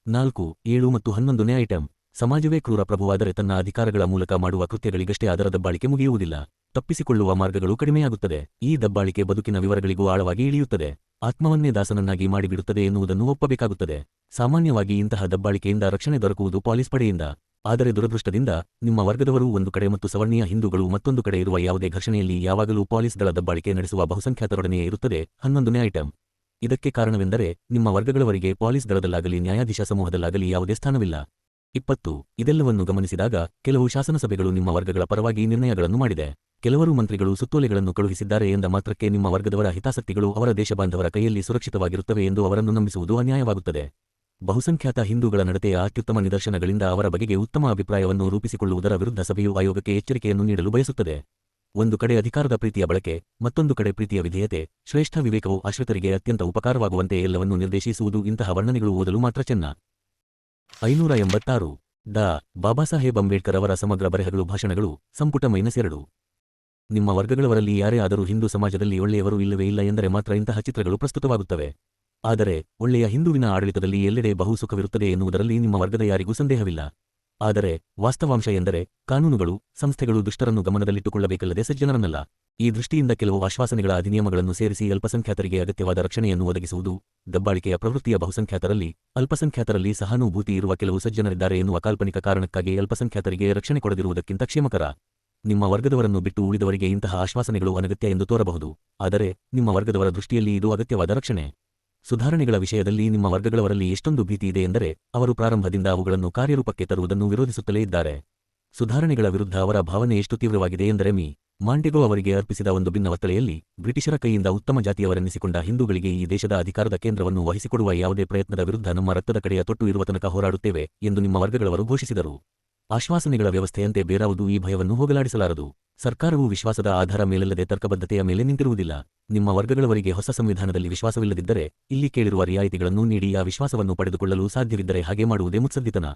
4, 7 ಮತ್ತು 11ನೇ ಐಟಂ. ಸಮಾಜವೇ ಕ್ರೂರ ಪ್ರಭುವಾದರೆ ತನ್ನ ಅಧಿಕಾರಗಳ ಮೂಲಕ ಮಾಡುವ ಕೃತ್ಯಗಳಿಗಷ್ಟೇ ಅದರ ದಬ್ಬಾಳಿಕೆ ಮುಗಿಯುವುದಿಲ್ಲ. ತಪ್ಪಿಸಿಕೊಳ್ಳುವ ಮಾರ್ಗಗಳು ಕಡಿಮೆಯಾಗುತ್ತದೆ. ಈ ದಬ್ಬಾಳಿಕೆ ಬದುಕಿನ ವಿವರಗಳಿಗೂ ಆಳವಾಗಿ ಇಳಿಯುತ್ತದೆ. ಆತ್ಮವನ್ನೇ ದಾಸನನ್ನಾಗಿ ಮಾಡಿಬಿಡುತ್ತದೆ ಎನ್ನುವುದನ್ನು ಒಪ್ಪಬೇಕಾಗುತ್ತದೆ. ಸಾಮಾನ್ಯವಾಗಿ ಇಂತಹ ದಬ್ಬಾಳಿಕೆಯಿಂದ ರಕ್ಷಣೆ ದೊರಕುವುದು ಪಾಲಿಸ್ ಪಡೆಯಿಂದ. ಆದರೆ ದುರದೃಷ್ಟದಿಂದ ನಿಮ್ಮ ವರ್ಗದವರು ಒಂದು ಕಡೆ ಮತ್ತು ಸವರ್ಣೀಯ ಹಿಂದೂಗಳು ಮತ್ತೊಂದು ಕಡೆ ಇರುವ ಯಾವುದೇ ಘರ್ಷಣೆಯಲ್ಲಿ ಯಾವಾಗಲೂ ಪಾಲಿಸ್ ದಳ ದಬ್ಬಾಳಿಕೆ ನಡೆಸುವ ಬಹುಸಂಖ್ಯಾತರೊಡನೆಯೇ ಇರುತ್ತದೆ. 11ನೇ ಐಟಂ. ಇದಕ್ಕೆ ಕಾರಣವೆಂದರೆ ನಿಮ್ಮ ವರ್ಗಗಳವರಿಗೆ ಪಾಲಿಸ್ ದಳದಲ್ಲಾಗಲಿ ನ್ಯಾಯಾಧೀಶ ಸಮೂಹದಲ್ಲಾಗಲಿ ಯಾವುದೇ ಸ್ಥಾನವಿಲ್ಲ. 20. ಇದೆಲ್ಲವನ್ನು ಗಮನಿಸಿದಾಗ ಕೆಲವು ಶಾಸನಸಭೆಗಳು ನಿಮ್ಮ ವರ್ಗಗಳ ಪರವಾಗಿ ನಿರ್ಣಯಗಳನ್ನು ಮಾಡಿದೆ. ಕೆಲವರು ಮಂತ್ರಿಗಳು ಸುತ್ತೋಲೆಗಳನ್ನು ಕಳುಹಿಸಿದ್ದಾರೆ ಎಂದ ಮಾತ್ರಕ್ಕೆ ನಿಮ್ಮ ವರ್ಗದವರ ಹಿತಾಸಕ್ತಿಗಳು ಅವರ ದೇಶಬಾಂಧವರ ಕೈಯಲ್ಲಿ ಸುರಕ್ಷಿತವಾಗಿರುತ್ತವೆ ಎಂದು ಅವರನ್ನು ನಂಬಿಸುವುದು ಅನ್ಯಾಯವಾಗುತ್ತದೆ. ಬಹುಸಂಖ್ಯಾತ ಹಿಂದೂಗಳ ನಡತೆಯ ಅತ್ಯುತ್ತಮ ನಿದರ್ಶನಗಳಿಂದ ಅವರ ಬಗೆಗೆ ಉತ್ತಮ ಅಭಿಪ್ರಾಯವನ್ನು ರೂಪಿಸಿಕೊಳ್ಳುವುದರ ವಿರುದ್ಧ ಸಭೆಯು ಆಯೋಗಕ್ಕೆ ಎಚ್ಚರಿಕೆಯನ್ನು ನೀಡಲು ಬಯಸುತ್ತದೆ. ಒಂದು ಕಡೆ ಅಧಿಕಾರದ ಪ್ರೀತಿಯ ಬಳಕೆ, ಮತ್ತೊಂದು ಕಡೆ ಪ್ರೀತಿಯ ವಿಧೇಯತೆ, ಶ್ರೇಷ್ಠ ವಿವೇಕವು ಆಶ್ರಿತರಿಗೆ ಅತ್ಯಂತ ಉಪಕಾರವಾಗುವಂತೆ ಎಲ್ಲವನ್ನೂ ನಿರ್ದೇಶಿಸುವುದು. ಇಂತಹ ವರ್ಣನೆಗಳು ಓದಲು ಮಾತ್ರ ಚೆನ್ನ. 586. ಡಾ. ಬಾಬಾಸಾಹೇಬ್ ಅಂಬೇಡ್ಕರ್ ಅವರ ಸಮಗ್ರ ಬರೆಹಗಳು ಭಾಷಣಗಳು ಸಂಪುಟ -2. ನಿಮ್ಮ ವರ್ಗಗಳವರಲ್ಲಿ ಯಾರೇ ಆದರೂ ಹಿಂದೂ ಸಮಾಜದಲ್ಲಿ ಒಳ್ಳೆಯವರು ಇಲ್ಲವೇ ಇಲ್ಲ ಎಂದರೆ ಮಾತ್ರ ಇಂತಹ ಚಿತ್ರಗಳು ಪ್ರಸ್ತುತವಾಗುತ್ತವೆ. ಆದರೆ ಒಳ್ಳೆಯ ಹಿಂದೂವಿನ ಆಡಳಿತದಲ್ಲಿ ಎಲ್ಲೆಡೆ ಬಹು ಸುಖವಿರುತ್ತದೆ ಎನ್ನುವುದರಲ್ಲಿ ನಿಮ್ಮ ವರ್ಗದ ಯಾರಿಗೂ ಸಂದೇಹವಿಲ್ಲ. ಆದರೆ ವಾಸ್ತವಾಂಶ ಎಂದರೆ ಕಾನೂನುಗಳು, ಸಂಸ್ಥೆಗಳು ದುಷ್ಟರನ್ನು ಗಮನದಲ್ಲಿಟ್ಟುಕೊಳ್ಳಬೇಕಲ್ಲದೆ ಸಜ್ಜನರನ್ನಲ್ಲ. ಈ ದೃಷ್ಟಿಯಿಂದ ಕೆಲವು ಆಶ್ವಾಸನೆಗಳ ಅಧಿನಿಯಮಗಳನ್ನು ಸೇರಿಸಿ ಅಲ್ಪಸಂಖ್ಯಾತರಿಗೆ ಅಗತ್ಯವಾದ ರಕ್ಷಣೆಯನ್ನು ಒದಗಿಸುವುದು, ದಬ್ಬಾಳಿಕೆಯ ಪ್ರವೃತ್ತಿಯ ಬಹುಸಂಖ್ಯಾತರಲ್ಲಿ, ಅಲ್ಪಸಂಖ್ಯಾತರಲ್ಲಿ ಸಹಾನುಭೂತಿ ಇರುವ ಕೆಲವು ಸಜ್ಜನರಿದ್ದಾರೆ ಎನ್ನುವ ಕಾಲ್ಪನಿಕ ಕಾರಣಕ್ಕಾಗಿ ಅಲ್ಪಸಂಖ್ಯಾತರಿಗೆ ರಕ್ಷಣೆ ಕೊಡದಿರುವುದಕ್ಕಿಂತ ಕ್ಷೇಮಕರ. ನಿಮ್ಮ ವರ್ಗದವರನ್ನು ಬಿಟ್ಟು ಉಳಿದವರಿಗೆ ಇಂತಹ ಆಶ್ವಾಸನೆಗಳು ಅನಗತ್ಯ ಎಂದು ತೋರಬಹುದು. ಆದರೆ ನಿಮ್ಮ ವರ್ಗದವರ ದೃಷ್ಟಿಯಲ್ಲಿ ಇದು ಅಗತ್ಯವಾದ ರಕ್ಷಣೆ. ಸುಧಾರಣೆಗಳ ವಿಷಯದಲ್ಲಿ ನಿಮ್ಮ ವರ್ಗಗಳವರಲ್ಲಿ ಎಷ್ಟೊಂದು ಭೀತಿ ಇದೆ ಎಂದರೆ ಅವರು ಪ್ರಾರಂಭದಿಂದ ಅವುಗಳನ್ನು ಕಾರ್ಯರೂಪಕ್ಕೆ ತರುವುದನ್ನು ವಿರೋಧಿಸುತ್ತಲೇ ಇದ್ದಾರೆ. ಸುಧಾರಣೆಗಳ ವಿರುದ್ಧ ಅವರ ಭಾವನೆ ಎಷ್ಟು ತೀವ್ರವಾಗಿದೆ ಎಂದರೆ ಮಾಂಟೆಗೋ ಅವರಿಗೆ ಅರ್ಪಿಸಿದ ಒಂದು ಭಿನ್ನವರ್ತಳೆಯಲ್ಲಿ ಬ್ರಿಟಿಷರ ಕೈಯಿಂದ ಉತ್ತಮ ಜಾತಿಯವರೆನ್ನಿಸಿಕೊಂಡ ಹಿಂದೂಗಳಿಗೆ ಈ ದೇಶದ ಅಧಿಕಾರದ ಕೇಂದ್ರವನ್ನು ವಹಿಸಿಕೊಡುವ ಯಾವುದೇ ಪ್ರಯತ್ನದ ವಿರುದ್ಧ ನಮ್ಮ ರಕ್ತದ ಕಡೆಯ ತೊಟ್ಟು ಇರುವ ತನಕ ಹೋರಾಡುತ್ತೇವೆ ಎಂದು ನಿಮ್ಮ ವರ್ಗಗಳವರು ಘೋಷಿಸಿದರು. ಆಶ್ವಾಸನೆಗಳ ವ್ಯವಸ್ಥೆಯಂತೆ ಬೇರಾವುದೂ ಈ ಭಯವನ್ನು ಹೋಗಲಾಡಿಸಲಾರದು. ಸರ್ಕಾರವು ವಿಶ್ವಾಸದ ಆಧಾರ ಮೇಲಲ್ಲದೆ ತರ್ಕಬದ್ಧತೆಯ ಮೇಲೆ ನಿಂತಿರುವುದಿಲ್ಲ. ನಿಮ್ಮ ವರ್ಗಗಳವರಿಗೆ ಹೊಸ ಸಂವಿಧಾನದಲ್ಲಿ ವಿಶ್ವಾಸವಿಲ್ಲದಿದ್ದರೆ ಇಲ್ಲಿ ಕೇಳಿರುವ ರಿಯಾಯಿತಿಗಳನ್ನು ನೀಡಿ ಆ ವಿಶ್ವಾಸವನ್ನು ಪಡೆದುಕೊಳ್ಳಲು ಸಾಧ್ಯವಿದ್ದರೆ ಹಾಗೆ ಮಾಡುವುದೇ ಮುತ್ಸದ್ದಿತನ.